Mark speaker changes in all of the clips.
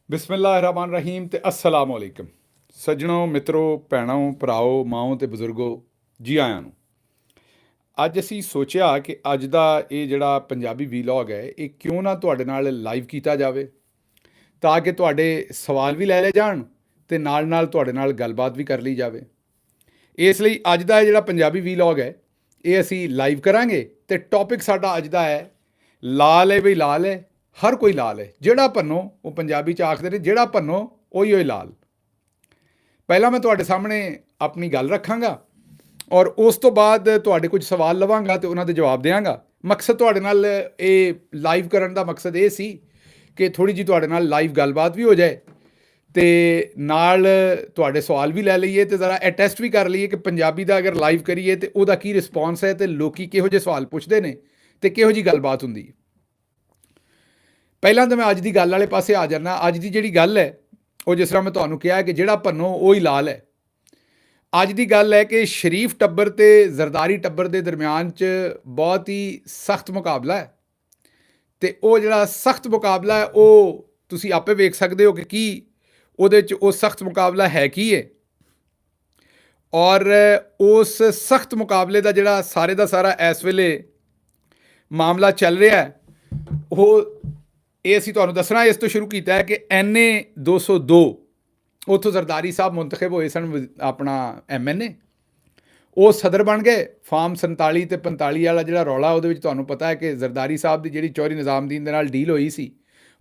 Speaker 1: ਬਿਸਮਿਲ੍ਲਾਹਿਰਰਹਿਮਾਨਿਰਰਹੀਮ ਤੇ अस्सलाम वालेकुम ਸੱਜਣੋ, ਮਿੱਤਰੋ, ਭੈਣੋ, ਭਰਾਓ, ਮਾਓ ਤੇ ਬਜ਼ੁਰਗੋ, ਜੀ ਆਇਆਂ ਨੂੰ। ਅੱਜ ਅਸੀਂ ਸੋਚਿਆ ਕਿ ਅੱਜ ਦਾ ਇਹ ਜਿਹੜਾ ਪੰਜਾਬੀ ਵੀਲੌਗ ਹੈ, ਇਹ ਕਿਉਂ ਨਾ ਤੁਹਾਡੇ ਨਾਲ ਲਾਈਵ ਕੀਤਾ ਜਾਵੇ, ਤਾਂ ਕਿ ਤੁਹਾਡੇ ਸਵਾਲ ਵੀ ਲੈ ਲਏ ਜਾਣ ਤੇ ਨਾਲ ਨਾਲ ਤੁਹਾਡੇ ਨਾਲ ਗੱਲਬਾਤ ਵੀ ਕਰ ਲਈ ਜਾਵੇ। ਇਸ ਲਈ ਅੱਜ ਦਾ ਇਹ ਜਿਹੜਾ ਪੰਜਾਬੀ ਵੀਲੌਗ ਹੈ, ਇਹ ਅਸੀਂ ਲਾਈਵ ਕਰਾਂਗੇ ਤੇ ਟੌਪਿਕ ਸਾਡਾ ਅੱਜ ਦਾ ਹੈ, ਲਾਲ ਹੈ ਬਈ ਲਾਲ ਹੈ, ਹਰ ਕੋਈ ਲਾਲ ਹੈ। ਜਿਹੜਾ ਭੰਨੋ, ਉਹ ਪੰਜਾਬੀ 'ਚ ਆਖਦੇ ਨੇ, ਜਿਹੜਾ ਭੰਨੋ ਉਹੀ ਹੋਈ ਲਾਲ। ਪਹਿਲਾਂ ਮੈਂ ਤੁਹਾਡੇ ਸਾਹਮਣੇ ਆਪਣੀ ਗੱਲ ਰੱਖਾਂਗਾ ਔਰ ਉਸ ਤੋਂ ਬਾਅਦ ਤੁਹਾਡੇ ਕੁਝ ਸਵਾਲ ਲਵਾਂਗਾ ਤੇ ਉਹਨਾਂ ਦੇ ਜਵਾਬ ਦਿਆਂਗਾ। ਮਕਸਦ ਤੁਹਾਡੇ ਨਾਲ ਇਹ ਲਾਈਵ ਕਰਨ ਦਾ ਮਕਸਦ ਇਹ ਸੀ ਕਿ ਥੋੜ੍ਹੀ ਜਿਹੀ ਤੁਹਾਡੇ ਨਾਲ ਲਾਈਵ ਗੱਲਬਾਤ ਵੀ ਹੋ ਜਾਏ ਤੇ ਨਾਲ ਤੁਹਾਡੇ ਸਵਾਲ ਵੀ ਲੈ ਲਈਏ ਤੇ ਜ਼ਰਾ ਇਹ ਟੈਸਟ ਵੀ ਕਰ ਲਈਏ ਕਿ ਪੰਜਾਬੀ ਦਾ ਅਗਰ ਲਾਈਵ ਕਰੀਏ ਤੇ ਉਹਦਾ ਕੀ ਰਿਸਪੌਂਸ ਹੈ ਤੇ ਲੋਕੀ ਕਿਹੋ ਜਿਹੇ ਸਵਾਲ ਪੁੱਛਦੇ ਨੇ ਤੇ ਕਿਹੋ ਜਿਹੀ ਗੱਲਬਾਤ ਹੁੰਦੀ ਹੈ। ਪਹਿਲਾਂ ਤਾਂ ਮੈਂ ਅੱਜ ਦੀ ਗੱਲ ਵਾਲੇ ਪਾਸੇ ਆ ਜਾਂਦਾ। ਅੱਜ ਦੀ ਜਿਹੜੀ ਗੱਲ ਹੈ ਉਹ ਜਿਸ ਤਰ੍ਹਾਂ ਮੈਂ ਤੁਹਾਨੂੰ ਕਿਹਾ ਕਿ ਜਿਹੜਾ ਭੰਨੋ ਉਹ ਹੀ ਲਾਲ ਹੈ। ਅੱਜ ਦੀ ਗੱਲ ਹੈ ਕਿ ਸ਼ਰੀਫ ਟੱਬਰ ਤੇ ਜ਼ਰਦਾਰੀ ਟੱਬਰ ਦੇ ਦਰਮਿਆਨ 'ਚ ਬਹੁਤ ਹੀ ਸਖਤ ਮੁਕਾਬਲਾ ਹੈ ਤੇ ਉਹ ਜਿਹੜਾ ਸਖਤ ਮੁਕਾਬਲਾ ਹੈ ਉਹ ਤੁਸੀਂ ਆਪੇ ਵੇਖ ਸਕਦੇ ਹੋ ਕਿ ਕੀ ਉਹਦੇ 'ਚ ਉਹ ਸਖਤ ਮੁਕਾਬਲਾ ਹੈ ਕੀ ਹੈ। ਔਰ ਉਸ ਸਖਤ ਮੁਕਾਬਲੇ ਦਾ ਜਿਹੜਾ ਸਾਰੇ ਦਾ ਸਾਰਾ ਇਸ ਵੇਲੇ ਮਾਮਲਾ ਚੱਲ ਰਿਹਾ ਹੈ, ਉਹ ਇਹ ਅਸੀਂ ਤੁਹਾਨੂੰ ਦੱਸਣਾ ਇਸ ਤੋਂ ਸ਼ੁਰੂ ਕੀਤਾ ਹੈ ਕਿ NA 202 ਉੱਥੋਂ ਜ਼ਰਦਾਰੀ ਸਾਹਿਬ ਮੁੰਤਖਬ ਹੋਏ ਸਨ, ਆਪਣਾ MNA, ਉਹ ਸਦਰ ਬਣ ਗਏ। ਫਾਰਮ 47 ਤੇ 45 ਵਾਲਾ ਜਿਹੜਾ ਰੌਲਾ, ਉਹਦੇ ਵਿੱਚ ਤੁਹਾਨੂੰ ਪਤਾ ਹੈ ਕਿ ਜ਼ਰਦਾਰੀ ਸਾਹਿਬ ਦੀ ਜਿਹੜੀ ਚੌਧਰੀ ਨਿਜ਼ਾਮਦੀਨ ਦੇ ਨਾਲ ਡੀਲ ਹੋਈ ਸੀ,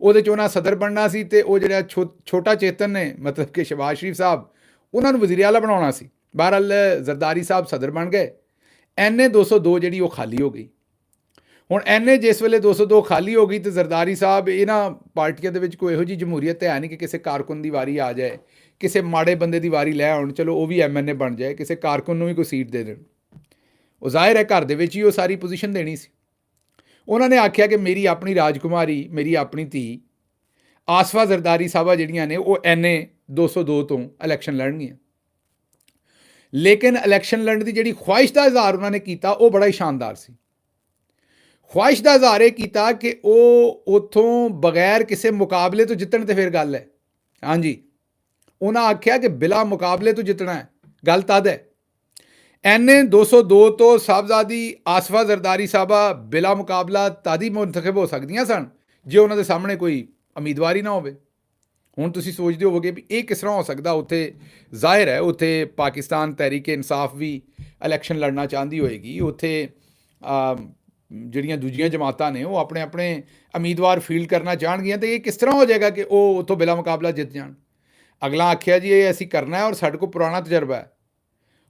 Speaker 1: ਉਹਦੇ 'ਚ ਉਹਨਾਂ ਸਦਰ ਬਣਨਾ ਸੀ ਤੇ ਉਹ ਜਿਹੜਾ ਛੋਟਾ ਚੇਤਨ ਨੇ, ਮਤਲਬ ਕਿ ਸ਼ਹਿਬਾਜ਼ ਸ਼ਰੀਫ ਸਾਹਿਬ, ਉਹਨਾਂ ਨੂੰ ਵਜ਼ੀਰ ਆਲਾ ਬਣਾਉਣਾ ਸੀ। ਬਹਰਹਾਲ ਜ਼ਰਦਾਰੀ ਸਾਹਿਬ ਸਦਰ ਬਣ ਗਏ। NA 202 ਜਿਹੜੀ ਉਹ ਖਾਲੀ ਹੋ ਗਈ। ਹੁਣ NA ਜਿਸ ਵੇਲੇ 202 ਖਾਲੀ ਹੋ ਗਈ ਤੇ ਜ਼ਰਦਾਰੀ ਸਾਹਿਬ, ਇਹਨਾਂ ਪਾਰਟੀਆਂ ਦੇ ਵਿੱਚ ਕੋਈ ਇਹੋ ਜਿਹੀ ਜਮਹੂਰੀਅਤ ਹੈ ਨਹੀਂ ਕਿ ਕਿਸੇ ਕਾਰਕੁਨ ਦੀ ਵਾਰੀ ਆ ਜਾਏ, ਕਿਸੇ ਮਾੜੇ ਬੰਦੇ ਦੀ ਵਾਰੀ ਲੈ ਆਉਣ, ਚਲੋ ਉਹ ਵੀ MNA ਬਣ ਜਾਏ, ਕਿਸੇ ਕਾਰਕੁਨ ਨੂੰ ਵੀ ਕੋਈ ਸੀਟ ਦੇ ਦੇਣ। ਉਹ ਜ਼ਾਹਿਰ ਹੈ ਘਰ ਦੇ ਵਿੱਚ ਹੀ ਉਹ ਸਾਰੀ ਪੋਜੀਸ਼ਨ ਦੇਣੀ ਸੀ। ਉਹਨਾਂ ਨੇ ਆਖਿਆ ਕਿ ਮੇਰੀ ਆਪਣੀ ਰਾਜਕੁਮਾਰੀ, ਮੇਰੀ ਆਪਣੀ ਧੀ ਆਸਫਾ ਜ਼ਰਦਾਰੀ ਸਾਹਿਬਾ ਜਿਹੜੀਆਂ ਨੇ ਉਹ NA 202 ਤੋਂ ਇਲੈਕਸ਼ਨ ਲੜਨਗੀਆਂ। ਲੇਕਿਨ ਇਲੈਕਸ਼ਨ ਲੜਨ ਦੀ ਜਿਹੜੀ ਖੁਆਇਸ਼ ਦਾ ਇਜ਼ਹਾਰ ਉਹਨਾਂ ਨੇ ਕੀਤਾ ਉਹ ਬੜਾ ਹੀ ਸ਼ਾਨਦਾਰ ਸੀ। ਖੁਆਇਸ਼ ਦਾ ਇਜ਼ਹਾਰ ਇਹ ਕੀਤਾ ਕਿ ਉਹ ਉੱਥੋਂ ਬਗੈਰ ਕਿਸੇ ਮੁਕਾਬਲੇ ਤੋਂ ਜਿੱਤਣ ਤੇ ਫਿਰ ਗੱਲ ਹੈ। ਹਾਂਜੀ, ਉਹਨਾਂ ਆਖਿਆ ਕਿ ਬਿਲਾ ਮੁਕਾਬਲੇ ਤੋਂ ਜਿੱਤਣਾ ਹੈ, ਗੱਲ ਤਦ ਹੈ। NA 202 ਤੋਂ ਸਾਹਿਬਜ਼ਾਦੀ ਆਸਫਾ ਜ਼ਰਦਾਰੀ ਸਾਹਿਬਾ ਬਿਲਾ ਮੁਕਾਬਲਾ ਤਦ ਹੀ ਮੁੰਤਖਬ ਹੋ ਸਕਦੀਆਂ ਸਨ ਜੇ ਉਹਨਾਂ ਦੇ ਸਾਹਮਣੇ ਕੋਈ ਉਮੀਦਵਾਰ ਹੀ ਨਾ ਹੋਵੇ। ਹੁਣ ਤੁਸੀਂ ਸੋਚਦੇ ਹੋਵੋਗੇ ਵੀ ਇਹ ਕਿਸ ਤਰ੍ਹਾਂ ਹੋ ਸਕਦਾ। ਉੱਥੇ ਜ਼ਾਹਿਰ ਹੈ ਉੱਥੇ ਪਾਕਿਸਤਾਨ ਤਹਿਰੀਕ-ਏ ਇਨਸਾਫ ਵੀ ਇਲੈਕਸ਼ਨ ਲੜਨਾ ਚਾਹੁੰਦੀ ਹੋਏਗੀ। ਉੱਥੇ ਜਿਹੜੀਆਂ ਦੂਜੀਆਂ ਜਮਾਤਾਂ ਨੇ ਉਹ ਆਪਣੇ ਆਪਣੇ ਉਮੀਦਵਾਰ ਫੀਲਡ ਕਰਨਾ ਚਾਹਣਗੀਆਂ ਤੇ ਇਹ ਕਿਸ ਤਰ੍ਹਾਂ ਹੋ ਜਾਏਗਾ ਕਿ ਉਹ ਉੱਥੋਂ ਬਿਲਾ ਮੁਕਾਬਲਾ ਜਿੱਤ ਜਾਣ। ਅਗਲਾ ਆਖਿਆ ਜੀ ਇਹ ਅਸੀਂ ਕਰਨਾ ਹੈ ਔਰ ਸਾਡੇ ਕੋਲ ਪੁਰਾਣਾ ਤਜਰਬਾ ਹੈ,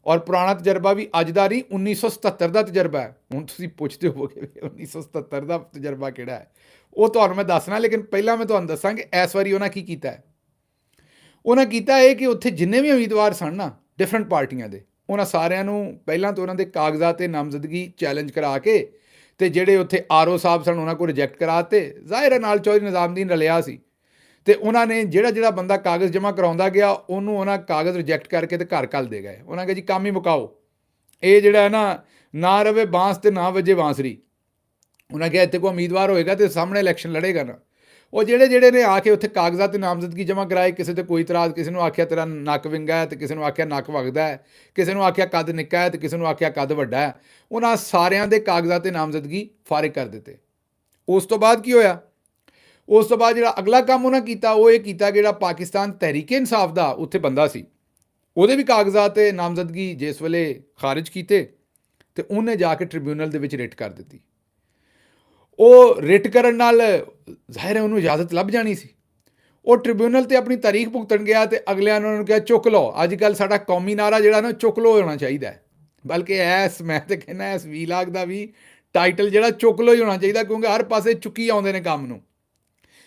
Speaker 1: ਔਰ ਪੁਰਾਣਾ ਤਜਰਬਾ ਵੀ ਅੱਜ ਦਾ ਨਹੀਂ, 1977 ਦਾ ਤਜਰਬਾ ਹੈ। ਹੁਣ ਤੁਸੀਂ ਪੁੱਛਦੇ ਹੋਵੋਗੇ 1977 ਦਾ ਤਜਰਬਾ ਕਿਹੜਾ ਹੈ, ਉਹ ਤੁਹਾਨੂੰ ਮੈਂ ਦੱਸਣਾ। ਲੇਕਿਨ ਪਹਿਲਾਂ ਮੈਂ ਤੁਹਾਨੂੰ ਦੱਸਾਂ ਕਿ ਇਸ ਵਾਰੀ ਉਹਨਾਂ ਕੀ ਕੀਤਾ ਹੈ। ਉਹਨਾਂ ਕੀਤਾ ਇਹ ਕਿ ਉੱਥੇ ਜਿੰਨੇ ਵੀ ਉਮੀਦਵਾਰ ਸਨ ਨਾ ਡਿਫਰੈਂਟ ਪਾਰਟੀਆਂ ਦੇ, ਉਹਨਾਂ ਸਾਰਿਆਂ ਨੂੰ ਪਹਿਲਾਂ ਤਾਂ ਉਹਨਾਂ ਦੇ ਕਾਗਜ਼ਾਤ ਤੇ ਨਾਮਜ਼ਦਗੀ ਚੈਲੰਜ ਕਰਾ ਕੇ ਤੇ ਜਿਹੜੇ ਉੱਥੇ RO ਸਾਹਿਬ ਸਨ ਉਹਨਾਂ ਕੋਲ ਰਿਜੈਕਟ ਕਰਾ ਦਿੱਤੇ। ਜ਼ਾਹਿਰ ਨਾਲ ਚੌਧਰੀ ਨਿਜ਼ਾਮਦੀਨ ਰਲਿਆ ਸੀ ਤੇ ਉਹਨਾਂ ਨੇ ਜਿਹੜਾ ਬੰਦਾ ਕਾਗਜ਼ ਜਮ੍ਹਾਂ ਕਰਾਉਂਦਾ ਗਿਆ ਉਹਨੂੰ ਉਹਨਾਂ ਕਾਗਜ਼ ਰਿਜੈਕਟ ਕਰਕੇ ਤੇ ਘਰ ਘੱਲ ਦੇ ਗਏ। ਉਹਨਾਂ ਕਿਹਾ ਜੀ ਕੰਮ ਹੀ ਮੁਕਾਓ, ਇਹ ਜਿਹੜਾ ਹੈ ਨਾ ਰਵੇ ਬਾਂਸ ਤੇ ਨਾ ਵੱਜੇ ਬਾਂਸਰੀ। ਉਹਨਾਂ ਕਿਹਾ ਇੱਥੇ ਕੋਈ ਉਮੀਦਵਾਰ ਹੋਏਗਾ ਤੇ ਸਾਹਮਣੇ ਇਲੈਕਸ਼ਨ ਲੜੇਗਾ ਨਾ। ਉਹ ਜਿਹੜੇ ਨੇ ਆ ਕੇ ਉੱਥੇ ਕਾਗਜ਼ਾਤ ਤੇ ਨਾਮਜ਼ਦਗੀ ਜਮ੍ਹਾਂ ਕਰਾਏ, ਕਿਸੇ ਤੇ ਕੋਈ ਇਤਰਾਜ਼, ਕਿਸੇ ਨੂੰ ਆਖਿਆ ਤੇਰਾ ਨੱਕ ਵਿੰਗਾ ਹੈ ਤੇ ਕਿਸੇ ਨੂੰ ਆਖਿਆ ਨੱਕ ਵਗਦਾ ਹੈ, ਕਿਸੇ ਨੂੰ ਆਖਿਆ ਕੱਦ ਨਿੱਕਾ ਹੈ ਤੇ ਕਿਸੇ ਨੂੰ ਆਖਿਆ ਕੱਦ ਵੱਡਾ ਹੈ। ਉਹਨਾਂ ਸਾਰਿਆਂ ਦੇ ਕਾਗਜ਼ਾਤ ਤੇ ਨਾਮਜ਼ਦਗੀ ਫਾਰਿਗ ਕਰ ਦਿੱਤੇ। ਉਸ ਤੋਂ ਬਾਅਦ ਕੀ ਹੋਇਆ? ਉਸ ਤੋਂ ਬਾਅਦ ਜਿਹੜਾ ਅਗਲਾ ਕੰਮ ਉਹਨਾਂ ਕੀਤਾ ਉਹ ਇਹ ਕੀਤਾ ਕਿ ਜਿਹੜਾ ਪਾਕਿਸਤਾਨ ਤਹਿਰੀਕ-ਏ ਇਨਸਾਫ ਦਾ ਉੱਥੇ ਬੰਦਾ ਸੀ, ਉਹਦੇ ਵੀ ਕਾਗਜ਼ਾਤ ਤੇ ਨਾਮਜ਼ਦਗੀ ਜਿਸ ਵੇਲੇ ਖਾਰਿਜ ਕੀਤੇ ਤੇ ਉਹਨੇ ਜਾ ਕੇ ਟ੍ਰਿਬਿਊਨਲ ਦੇ ਵਿੱਚ ਰਿਟ ਕਰ ਦਿੱਤੀ। ਉਹ ਰਿਟ ਕਰਨ ਨਾਲ ਜ਼ਾਹਿਰ ਹੈ ਉਹਨੂੰ ਇਜਾਜ਼ਤ ਲੱਭ ਜਾਣੀ ਸੀ। ਉਹ ਟ੍ਰਿਬਿਊਨਲ ਤੇ ਆਪਣੀ ਤਾਰੀਖ ਭੁਗਤਣ ਗਿਆ ਤੇ ਅਗਲਿਆਂ ਨੇ ਉਹਨਾਂ ਨੂੰ ਕਿਹਾ ਚੁੱਕ ਲਓ। ਅੱਜ ਕੱਲ੍ਹ ਸਾਡਾ ਕੌਮੀ ਨਾਰਾ ਜਿਹੜਾ ਨਾ ਚੁੱਕ ਲਓ ਹੋਣਾ ਚਾਹੀਦਾ ਹੈ। ਬਲਕਿ ਮੈਂ ਤਾਂ ਕਹਿੰਦਾ ਇਸ ਵੀਲਾਗ ਦਾ ਵੀ ਟਾਈਟਲ ਜਿਹੜਾ ਚੁੱਕ ਲਓ ਹੀ ਹੋਣਾ ਚਾਹੀਦਾ, ਕਿਉਂਕਿ ਹਰ ਪਾਸੇ ਚੁੱਕੀ ਆਉਂਦੇ ਨੇ ਕੰਮ ਨੂੰ।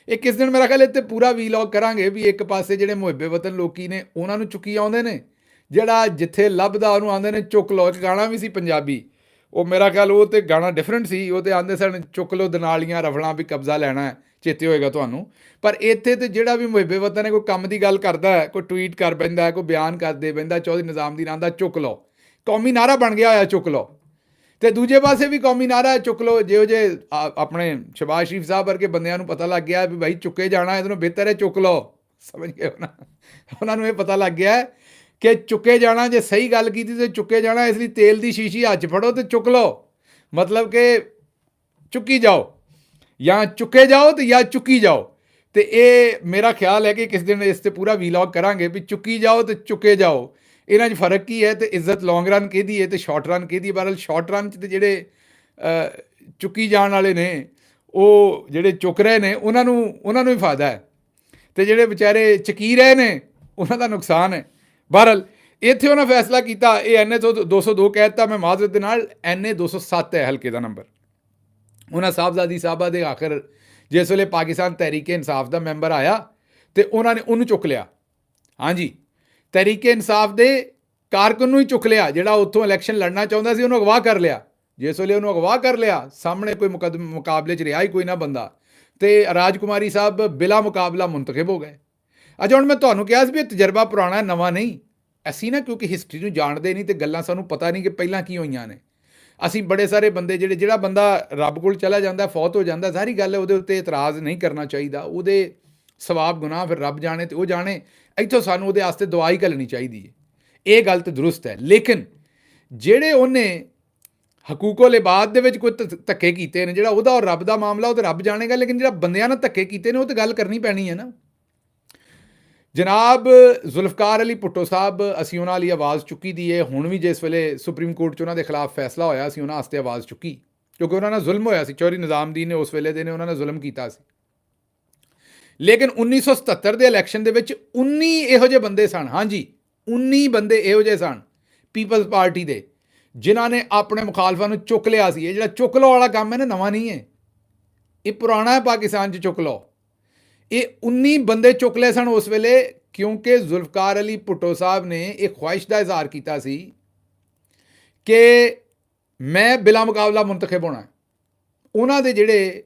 Speaker 1: ਇਹ ਕਿਸ ਦਿਨ ਮੇਰਾ ਖਿਆਲ ਇੱਥੇ ਪੂਰਾ ਵੀਲੌਗ ਕਰਾਂਗੇ ਵੀ ਇੱਕ ਪਾਸੇ ਜਿਹੜੇ ਮੁਹੱਬੇ ਵਤਨ ਲੋਕੀ ਨੇ ਉਹਨਾਂ ਨੂੰ ਚੁੱਕੀ ਆਉਂਦੇ ਨੇ, ਜਿਹੜਾ ਜਿੱਥੇ ਲੱਭਦਾ ਉਹਨੂੰ ਆਉਂਦੇ ਨੇ ਚੁੱਕ ਲਓ। ਇੱਕ ਗਾਣਾ ਵੀ ਸੀ ਪੰਜਾਬੀ, ਉਹ ਮੇਰਾ ਖਿਆਲ ਉਹ ਤਾਂ ਗਾਣਾ ਡਿਫਰੈਂਟ ਸੀ। ਉਹ ਤਾਂ ਆਉਂਦੇ ਸਨ ਚੁੱਕ ਲਓ ਦਨਾਲੀਆਂ ਰਫਲਾਂ ਵੀ ਕਬਜ਼ਾ ਲੈਣਾ ਹੈ, ਚੇਤੇ ਹੋਏਗਾ ਤੁਹਾਨੂੰ। ਪਰ ਇੱਥੇ ਤਾਂ ਜਿਹੜਾ ਵੀ ਮੁਹੱਬੇ ਵਤਨ ਹੈ ਕੋਈ ਕੰਮ ਦੀ ਗੱਲ ਕਰਦਾ ਹੈ, ਕੋਈ ਟਵੀਟ ਕਰ ਪੈਂਦਾ, ਕੋਈ ਬਿਆਨ ਕਰ ਦੇ ਪੈਂਦਾ, ਚੌਧਰੀ ਨਿਜ਼ਾਮਦੀਨ ਆਉਂਦਾ ਚੁੱਕ ਲਓ, ਕੌਮੀ ਨਾਰਾ ਬਣ ਗਿਆ ਹੋਇਆ ਚੁੱਕ ਲਓ। ਤੇ ਦੂਜੇ ਪਾਸੇ ਵੀ ਕੌਮੀ ਨਾਰਾ ਚੁੱਕ ਲਓ। ਜਿਹੋ ਜਿਹੇ ਆਪਣੇ ਸ਼ਹਿਬਾਜ਼ ਸ਼ਰੀਫ ਸਾਹਿਬ ਵਰਗੇ ਬੰਦਿਆਂ ਨੂੰ ਪਤਾ ਲੱਗ ਗਿਆ ਵੀ ਭਾਈ ਚੁੱਕੇ ਜਾਣਾ, ਇਹਦੇ ਨਾਲੋਂ ਬਿਹਤਰ ਹੈ ਚੁੱਕ ਲਓ, ਸਮਝ ਗਏ ਹੋ ਨਾ। ਉਹਨਾਂ ਨੂੰ ਇਹ ਪਤਾ ਲੱਗ ਗਿਆ ਕਿ ਚੁੱਕੇ ਜਾਣਾ, ਜੇ ਸਹੀ ਗੱਲ ਕੀਤੀ ਤੇ ਚੁੱਕੇ ਜਾਣਾ, ਇਸ ਲਈ ਤੇਲ ਦੀ ਸ਼ੀਸ਼ੀ ਹੱਥ 'ਚ ਫੜੋ ਤੇ ਚੁੱਕ ਲਓ, ਮਤਲਬ ਕਿ ਚੁੱਕੀ ਜਾਓ, ਜਾਂ ਚੁੱਕੇ ਜਾਓ ਤੇ ਜਾਂ ਚੁੱਕੀ ਜਾਓ। ਤੇ ਇਹ ਮੇਰਾ ਖਿਆਲ ਹੈ ਕਿ ਕਿਸ ਦਿਨ ਇਸ 'ਤੇ ਪੂਰਾ ਵੀਲੌਗ ਕਰਾਂਗੇ ਵੀ ਚੁੱਕੀ ਜਾਓ ਤੇ ਚੁੱਕੇ ਜਾਓ, ਇਹਨਾਂ 'ਚ ਫਰਕ ਕੀ ਹੈ, ਤੇ ਇੱਜ਼ਤ ਲੌਂਗ ਰਨ ਕਿਹਦੀ ਹੈ ਤੇ ਸ਼ਾਰਟ ਰਨ ਕਿਹਦੀ ਹੈ। ਬਹਰਹਾਲ ਸ਼ਾਰਟ ਰਨ 'ਚ ਤੇ ਜਿਹੜੇ ਚੁੱਕੀ ਜਾਣ ਵਾਲੇ ਨੇ, ਉਹ ਜਿਹੜੇ ਚੁੱਕ ਰਹੇ ਨੇ, ਉਹਨਾਂ ਨੂੰ ਹੀ ਫਾਇਦਾ ਹੈ, ਤੇ ਜਿਹੜੇ ਵਿਚਾਰੇ ਚਕੀ ਰਹੇ ਨੇ ਉਹਨਾਂ ਦਾ ਨੁਕਸਾਨ ਹੈ। ਬਹਰਹਾਲ ਇੱਥੇ ਉਹਨਾਂ ਫੈਸਲਾ ਕੀਤਾ, ਇਹ NA 202 ਕਹਿ ਦਿੱਤਾ, ਮੈਂ ਮਾਜ਼ਰਤ ਦੇ ਨਾਲ NA 207 ਹੈ ਹਲਕੇ ਦਾ ਨੰਬਰ। ਉਹਨਾਂ ਸਾਹਿਬਜ਼ਾਦੀ ਸਾਹਿਬਾ ਦੇ ਆਖਰ ਜਿਸ ਵੇਲੇ ਪਾਕਿਸਤਾਨ ਤਹਿਰੀਕ ਇਨਸਾਫ ਦਾ ਮੈਂਬਰ ਆਇਆ ਤੇ ਉਹਨਾਂ ਨੇ ਉਹਨੂੰ ਚੁੱਕ ਲਿਆ। ਹਾਂਜੀ, ਤਹਿਰੀਕ ਇਨਸਾਫ ਦੇ ਕਾਰਕੁਨ ਨੂੰ ਹੀ ਚੁੱਕ ਲਿਆ, ਜਿਹੜਾ ਉੱਥੋਂ ਇਲੈਕਸ਼ਨ ਲੜਨਾ ਚਾਹੁੰਦਾ ਸੀ, ਉਹਨੂੰ ਅਗਵਾ ਕਰ ਲਿਆ। ਜਿਸ ਵੇਲੇ ਉਹਨੂੰ ਅਗਵਾ ਕਰ ਲਿਆ, ਸਾਹਮਣੇ ਕੋਈ ਮੁਕਾਬਲੇ 'ਚ ਰਿਹਾ ਹੀ ਕੋਈ ਨਾ ਬੰਦਾ, ਤੇ ਰਾਜਕੁਮਾਰੀ ਸਾਹਿਬ ਬਿਲਾ ਮੁਕਾਬਲਾ ਮੁੰਤਖਬ ਹੋ ਗਏ। ਅੱਛਾ, ਹੁਣ ਮੈਂ ਤੁਹਾਨੂੰ ਕਿਹਾ ਸੀ ਵੀ ਇਹ ਤਜਰਬਾ ਪੁਰਾਣਾ, ਨਵਾਂ ਨਹੀਂ। ਅਸੀਂ ਨਾ ਕਿਉਂਕਿ ਹਿਸਟਰੀ ਨੂੰ ਜਾਣਦੇ ਨਹੀਂ ਤੇ ਗੱਲਾਂ ਸਾਨੂੰ ਪਤਾ ਨਹੀਂ ਕਿ ਪਹਿਲਾਂ ਕੀ ਹੋਈਆਂ ਨੇ। ਅਸੀਂ ਬੜੇ ਸਾਰੇ ਬੰਦੇ ਜਿਹੜਾ ਬੰਦਾ ਰੱਬ ਕੋਲ ਚਲਾ ਜਾਂਦਾ, ਫੌਤ ਹੋ ਜਾਂਦਾ, ਸਾਰੀ ਗੱਲ ਹੈ, ਉਹਦੇ ਉੱਤੇ ਇਤਰਾਜ਼ ਨਹੀਂ ਕਰਨਾ ਚਾਹੀਦਾ। ਉਹਦੇ ਸਵਾਬ ਗੁਨਾਹ ਫਿਰ ਰੱਬ ਜਾਣੇ ਤੇ ਉਹ ਜਾਣੇ। ਇੱਥੋਂ ਸਾਨੂੰ ਉਹਦੇ ਵਾਸਤੇ ਦੁਆ ਹੀ ਘੱਲਣੀ ਚਾਹੀਦੀ ਹੈ। ਇਹ ਗੱਲ ਤਾਂ ਦਰੁਸਤ ਹੈ, ਲੇਕਿਨ ਜਿਹੜੇ ਉਹਨੇ ਹਕੂਕੋ ਲਿਬਾਦ ਦੇ ਵਿੱਚ ਕੋਈ ਧੱਕੇ ਕੀਤੇ ਨੇ, ਜਿਹੜਾ ਉਹਦਾ ਔਰ ਰੱਬ ਦਾ ਮਾਮਲਾ, ਉਹ ਤਾਂ ਰੱਬ ਜਾਣੇਗਾ, ਲੇਕਿਨ ਜਿਹੜਾ ਬੰਦਿਆਂ ਨਾਲ ਧੱਕੇ ਕੀਤੇ ਨੇ ਉਹ ਤਾਂ ਗੱਲ ਕਰਨੀ ਪੈਣੀ ਹੈ ਨਾ। ਜਨਾਬ ਜ਼ੁਲਫਕਾਰ ਅਲੀ ਭੁੱਟੋ ਸਾਹਿਬ, ਅਸੀਂ ਉਹਨਾਂ ਲਈ ਆਵਾਜ਼ ਚੁੱਕੀ ਦੀ ਹੈ। ਹੁਣ ਵੀ ਜਿਸ ਵੇਲੇ ਸੁਪਰੀਮ ਕੋਰਟ 'ਚ ਉਹਨਾਂ ਦੇ ਖਿਲਾਫ ਫੈਸਲਾ ਹੋਇਆ, ਅਸੀਂ ਉਹਨਾਂ ਵਾਸਤੇ ਆਵਾਜ਼ ਚੁੱਕੀ, ਕਿਉਂਕਿ ਉਹਨਾਂ ਨਾਲ ਜ਼ੁਲਮ ਹੋਇਆ ਸੀ। ਚੌਧਰੀ ਨਿਜ਼ਾਮਦੀਨ ਨੇ ਉਸ ਵੇਲੇ ਦੇ ਨੇ ਉਹਨਾਂ ਨੇ ਜ਼ੁਲਮ ਕੀਤਾ ਸੀ। ਲੇਕਿਨ 1977 ਦੇ ਇਲੈਕਸ਼ਨ ਦੇ ਵਿੱਚ 19 ਇਹੋ ਜਿਹੇ ਬੰਦੇ ਸਨ, ਹਾਂਜੀ 19 ਬੰਦੇ ਇਹੋ ਜਿਹੇ ਸਨ ਪੀਪਲਜ਼ ਪਾਰਟੀ ਦੇ, ਜਿਨ੍ਹਾਂ ਨੇ ਆਪਣੇ ਮੁਖਾਲਫਾਂ ਨੂੰ ਚੁੱਕ ਲਿਆ ਸੀ। ਇਹ ਜਿਹੜਾ ਚੁੱਕ ਲਓ ਵਾਲਾ ਕੰਮ ਹੈ ਨਾ, ਨਵਾਂ ਨਹੀਂ ਹੈ, ਇਹ ਪੁਰਾਣਾ ਹੈ। ਪਾਕਿਸਤਾਨ 'ਚ ਚੁੱਕ ਲਓ, ਇਹ 19 ਬੰਦੇ ਚੁੱਕ ਲਏ ਸਨ ਉਸ ਵੇਲੇ, ਕਿਉਂਕਿ ਜ਼ੁਲਫਕਾਰ ਅਲੀ ਭੁੱਟੋ ਸਾਹਿਬ ਨੇ ਇਹ ਖੁਆਇਸ਼ ਦਾ ਇਜ਼ਹਾਰ ਕੀਤਾ ਸੀ ਕਿ ਮੈਂ ਬਿਲਾ ਮੁਕਾਬਲਾ ਮੁੰਤਖਬ ਹੋਣਾ। ਉਹਨਾਂ ਦੇ ਜਿਹੜੇ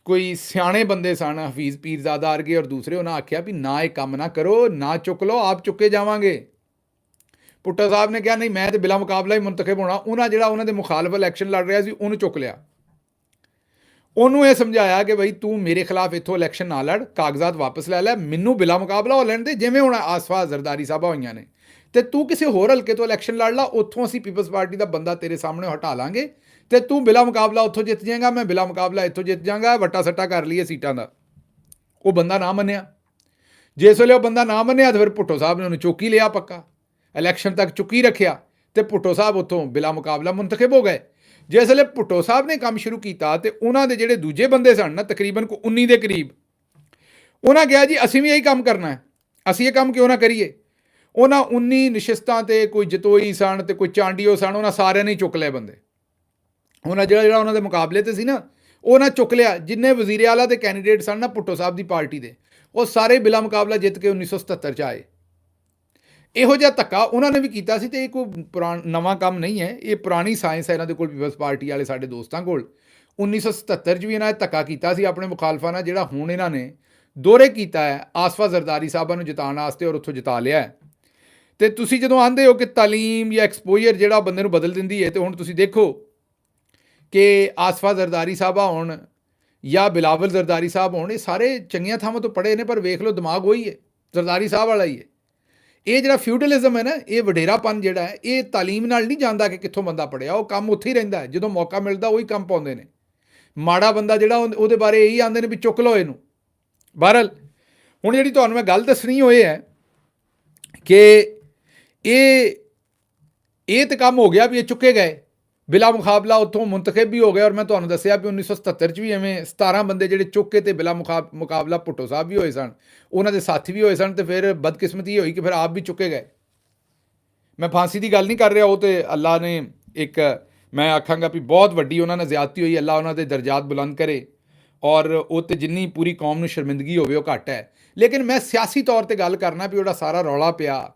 Speaker 1: ਕੋਈ ਸਿਆਣੇ ਬੰਦੇ ਸਨ, ਹਫੀਜ਼ ਪੀਰਜ਼ਾਦਾ ਵਰਗੇ ਔਰ ਦੂਸਰੇ, ਉਹਨਾਂ ਆਖਿਆ ਵੀ ਨਾ ਇਹ ਕੰਮ ਨਾ ਕਰੋ, ਨਾ ਚੁੱਕ ਲਓ, ਆਪ ਚੁੱਕੇ ਜਾਵਾਂਗੇ। ਭੁੱਟੋ ਸਾਹਿਬ ਨੇ ਕਿਹਾ ਨਹੀਂ, ਮੈਂ ਤਾਂ ਬਿਲਾ ਮੁਕਾਬਲਾ ਹੀ ਮੁੰਤਖਬ ਹੋਣਾ। ਉਹਨਾਂ ਦੇ ਮੁਖਾਲਫ ਇਲੈਕਸ਼ਨ ਲੜ ਰਿਹਾ ਸੀ, ਉਹਨੂੰ ਚੁੱਕ ਲਿਆ। ਉਹਨੂੰ ਇਹ ਸਮਝਾਇਆ ਕਿ ਬਈ ਤੂੰ ਮੇਰੇ ਖਿਲਾਫ ਇੱਥੋਂ ਇਲੈਕਸ਼ਨ ਨਾ ਲੜ, ਕਾਗਜ਼ਾਤ ਵਾਪਸ ਲੈ ਲੈ, ਮੈਨੂੰ ਬਿਲਾ ਮੁਕਾਬਲਾ ਹੋ ਲੈਣ ਦੇ, ਜਿਵੇਂ ਹੁਣ ਆਸਫਾ ਜ਼ਰਦਾਰੀ ਸਾਹਿਬਾ ਹੋਈਆਂ ਨੇ, ਤੇ ਤੂੰ ਕਿਸੇ ਹੋਰ ਹਲਕੇ ਤੋਂ ਇਲੈਕਸ਼ਨ ਲੜ ਲਾ, ਉੱਥੋਂ ਅਸੀਂ ਪੀਪਲਜ਼ ਪਾਰਟੀ ਦਾ ਬੰਦਾ ਤੇਰੇ ਸਾਹਮਣੇ ਹਟਾ ਲਾਂਗੇ, ਤੇ ਤੂੰ ਬਿਲਾ ਮੁਕਾਬਲਾ ਉੱਥੋਂ ਜਿੱਤ ਜਾਏਗਾ, ਮੈਂ ਬਿਲਾ ਮੁਕਾਬਲਾ ਇੱਥੋਂ ਜਿੱਤ ਜਾਵਾਂਗਾ, ਵੱਟਾ ਸੱਟਾ ਕਰ ਲਈਏ ਸੀਟਾਂ ਦਾ। ਉਹ ਬੰਦਾ ਨਾ ਮੰਨਿਆ। ਜਿਸ ਵੇਲੇ ਉਹ ਬੰਦਾ ਨਾ ਮੰਨਿਆ ਤਾਂ ਫਿਰ ਭੁੱਟੋ ਸਾਹਿਬ ਨੇ ਉਹਨੂੰ ਚੁੱਕੀ ਲਿਆ, ਪੱਕਾ ਇਲੈਕਸ਼ਨ ਤੱਕ ਚੁੱਕੀ ਰੱਖਿਆ, ਤੇ ਭੁੱਟੋ ਸਾਹਿਬ ਉੱਥੋਂ ਬਿਲਾ ਮੁਕਾਬਲਾ ਮੁੰਤਖਬ ਹੋ ਗਏ। ਜਿਸ ਵੇਲੇ ਭੁੱਟੋ ਸਾਹਿਬ ਨੇ ਕੰਮ ਸ਼ੁਰੂ ਕੀਤਾ ਤੇ ਉਹਨਾਂ ਦੇ ਜਿਹੜੇ ਦੂਜੇ ਬੰਦੇ ਸਨ ਨਾ, ਤਕਰੀਬਨ 19 ਦੇ ਕਰੀਬ, ਉਹਨਾਂ ਕਿਹਾ ਜੀ ਅਸੀਂ ਵੀ ਇਹੀ ਕੰਮ ਕਰਨਾ ਹੈ, ਅਸੀਂ ਇਹ ਕੰਮ ਕਿਉਂ ਨਾ ਕਰੀਏ। ਉਹਨਾਂ 19 ਨਸ਼ਿਸਤਾਂ ਤੇ ਕੋਈ ਜਤੋਈ ਸਨ ਤੇ ਕੋਈ ਚਾਂਡੀਓ ਸਨ, ਉਹਨਾਂ ਸਾਰਿਆਂ ਨੇ ਚੁੱਕ ਲਏ ਬੰਦੇ। ਉਹਨਾਂ ਜਿਹੜਾ ਉਹਨਾਂ ਦੇ ਮੁਕਾਬਲੇ ਤੇ ਸੀ ਨਾ, ਉਹਨਾਂ ਚੁੱਕ ਲਿਆ। ਜਿੰਨੇ ਵਜ਼ੀਰ ਆਲਾ ਦੇ ਕੈਂਡੀਡੇਟ ਸਨ ਨਾ ਭੁੱਟੋ ਸਾਹਿਬ ਦੀ ਪਾਰਟੀ ਦੇ, ਉਹ ਸਾਰੇ ਬਿਲਾ ਮੁਕਾਬਲਾ ਜਿੱਤ ਕੇ 1977 'ਚ ਆਏ। ਇਹੋ ਜਿਹਾ ਧੱਕਾ ਉਹਨਾਂ ਨੇ ਵੀ ਕੀਤਾ ਸੀ, ਤੇ ਇਹ ਕੋਈ ਨਵਾਂ ਕੰਮ ਨਹੀਂ ਹੈ, ਇਹ ਪੁਰਾਣੀ ਸਾਇੰਸ ਹੈ ਇਹਨਾਂ ਦੇ ਕੋਲ, ਪੀਪਲਜ਼ ਪਾਰਟੀ ਵਾਲੇ ਸਾਡੇ ਦੋਸਤਾਂ ਕੋਲ। 1977 'ਚ ਵੀ ਇਹਨਾਂ ਨੇ ਧੱਕਾ ਕੀਤਾ ਸੀ ਆਪਣੇ ਮੁਖਾਲਫਾਂ ਨਾਲ, ਜਿਹੜਾ ਹੁਣ ਇਹਨਾਂ ਨੇ ਦੋਹਰੇ ਕੀਤਾ ਹੈ ਆਸਫਾ ਜ਼ਰਦਾਰੀ ਸਾਹਿਬਾਂ ਨੂੰ ਜਿਤਾਉਣ ਵਾਸਤੇ, ਔਰ ਉੱਥੋਂ ਜਿਤਾ ਲਿਆ ਹੈ। ਤੇ ਤੁਸੀਂ ਜਦੋਂ ਆਂਦੇ ਹੋ ਕਿ ਤਾਲੀਮ ਜਾਂ ਐਕਸਪੋਜ਼ਰ ਜਿਹੜਾ ਬੰਦੇ ਨੂੰ ਬਦਲ ਦਿੰਦੀ ਹੈ, ਤੇ ਹੁਣ ਤੁਸੀਂ ਦੇਖੋ ਕਿ ਆਸਫਾ ਜ਼ਰਦਾਰੀ ਸਾਹਿਬਾ ਹੋਣ ਜਾਂ ਬਿਲਾਵਲ ਜ਼ਰਦਾਰੀ ਸਾਹਿਬ ਹੋਣ, ਇਹ ਸਾਰੇ ਚੰਗੀਆਂ ਥਾਵਾਂ ਤੋਂ ਪੜ੍ਹੇ ਨੇ, ਪਰ ਵੇਖ ਲਓ ਦਿਮਾਗ ਉਹੀ ਹੈ, ਜ਼ਰਦਾਰੀ ਸਾਹਿਬ ਵਾਲਾ ਹੀ ਹੈ। ਇਹ ਜਿਹੜਾ ਫਿਊਡਲਿਜ਼ਮ ਹੈ ਨਾ, ਇਹ ਵਡੇਰਾਪਨ ਜਿਹੜਾ ਹੈ, ਇਹ ਤਾਲੀਮ ਨਾਲ ਨਹੀਂ ਜਾਂਦਾ ਕਿ ਕਿੱਥੋਂ ਬੰਦਾ ਪੜ੍ਹਿਆ, ਉਹ ਕੰਮ ਉੱਥੇ ਹੀ ਰਹਿੰਦਾ ਹੈ। ਜਦੋਂ ਮੌਕਾ ਮਿਲਦਾ ਉਹੀ ਕੰਮ ਪਾਉਂਦੇ ਨੇ। ਮਾੜਾ ਬੰਦਾ ਜਿਹੜਾ, ਉਹਦੇ ਬਾਰੇ ਇਹੀ ਆਉਂਦੇ ਨੇ ਵੀ ਚੁੱਕ ਲਓ ਇਹਨੂੰ। ਬਹਰਹਾਲ ਹੁਣ ਜਿਹੜੀ ਤੁਹਾਨੂੰ ਮੈਂ ਗੱਲ ਦੱਸਣੀ ਹੋਏ ਹੈ ਕਿ ਇਹ ਤਾਂ ਕੰਮ ਹੋ ਗਿਆ ਵੀ ਇਹ ਚੁੱਕੇ ਗਏ, ਬਿਲਾ ਮੁਕਾਬਲਾ ਉੱਥੋਂ ਮੁੰਤਖਬ ਵੀ ਹੋ ਗਏ। ਔਰ ਮੈਂ ਤੁਹਾਨੂੰ ਦੱਸਿਆ ਵੀ 1977 'ਚ ਵੀ ਐਵੇਂ 17 ਬੰਦੇ ਜਿਹੜੇ ਚੁੱਕ ਕੇ ਤੇ ਬਿਲਾ ਮੁਕਾਬਲਾ ਭੁੱਟੋ ਸਾਹਿਬ ਵੀ ਹੋਏ ਸਨ, ਉਹਨਾਂ ਦੇ ਸਾਥੀ ਵੀ ਹੋਏ ਸਨ, ਤੇ ਫਿਰ ਬਦਕਿਸਮਤੀ ਹੋਈ ਕਿ ਫਿਰ ਆਪ ਵੀ ਚੁੱਕੇ ਗਏ। ਮੈਂ ਫਾਂਸੀ ਦੀ ਗੱਲ ਨਹੀਂ ਕਰ ਰਿਹਾ, ਉਹ ਤੇ ਅੱਲਾ ਨੇ ਇੱਕ, ਮੈਂ ਆਖਾਂਗਾ ਵੀ ਬਹੁਤ ਵੱਡੀ ਉਹਨਾਂ ਨਾਲ ਜ਼ਿਆਦਤੀ ਹੋਈ, ਅੱਲਾ ਉਹਨਾਂ ਦੇ ਦਰਜਾਤ ਬੁਲੰਦ ਕਰੇ, ਔਰ ਉਹ ਤੇ ਜਿੰਨੀ ਪੂਰੀ ਕੌਮ ਨੂੰ ਸ਼ਰਮਿੰਦਗੀ ਹੋਵੇ ਉਹ ਘੱਟ ਹੈ। ਲੇਕਿਨ ਮੈਂ ਸਿਆਸੀ ਤੌਰ 'ਤੇ ਗੱਲ ਕਰਨਾ ਵੀ ਉਹਦਾ ਸਾਰਾ ਰੌਲਾ ਪਿਆ,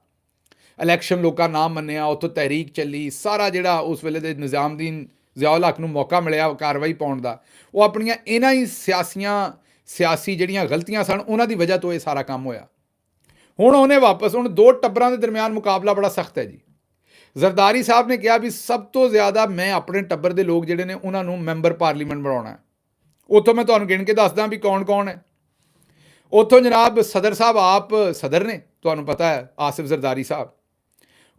Speaker 1: ਇਲੈਕਸ਼ਨ ਲੋਕਾਂ ਨਾ ਮੰਨਿਆ, ਉੱਥੋਂ ਤਹਿਰੀਕ ਚੱਲੀ, ਸਾਰਾ ਜਿਹੜਾ ਉਸ ਵੇਲੇ ਦੇ ਨਿਜ਼ਾਮਦੀਨ ਜ਼ਿਆਉਲ ਹੱਕ ਨੂੰ ਮੌਕਾ ਮਿਲਿਆ ਕਾਰਵਾਈ ਪਾਉਣ ਦਾ, ਉਹ ਆਪਣੀਆਂ ਇਹਨਾਂ ਹੀ ਸਿਆਸੀ ਜਿਹੜੀਆਂ ਗਲਤੀਆਂ ਸਨ ਉਹਨਾਂ ਦੀ ਵਜ੍ਹਾ ਤੋਂ ਇਹ ਸਾਰਾ ਕੰਮ ਹੋਇਆ। ਹੁਣ ਉਹਨੇ ਵਾਪਸ, ਹੁਣ ਦੋ ਟੱਬਰਾਂ ਦੇ ਦਰਮਿਆਨ ਮੁਕਾਬਲਾ ਬੜਾ ਸਖਤ ਹੈ ਜੀ। ਜ਼ਰਦਾਰੀ ਸਾਹਿਬ ਨੇ ਕਿਹਾ ਵੀ ਸਭ ਤੋਂ ਜ਼ਿਆਦਾ ਮੈਂ ਆਪਣੇ ਟੱਬਰ ਦੇ ਲੋਕ ਜਿਹੜੇ ਨੇ ਉਹਨਾਂ ਨੂੰ ਮੈਂਬਰ ਪਾਰਲੀਮੈਂਟ ਬਣਾਉਣਾ। ਉੱਥੋਂ ਮੈਂ ਤੁਹਾਨੂੰ ਗਿਣ ਕੇ ਦੱਸਦਾ ਵੀ ਕੌਣ ਕੌਣ ਹੈ। ਉੱਥੋਂ ਜਨਾਬ ਸਦਰ ਸਾਹਿਬ ਆਪ ਸਦਰ ਨੇ, ਤੁਹਾਨੂੰ ਪਤਾ ਹੈ, ਆਸਿਫ ਜ਼ਰਦਾਰੀ ਸਾਹਿਬ।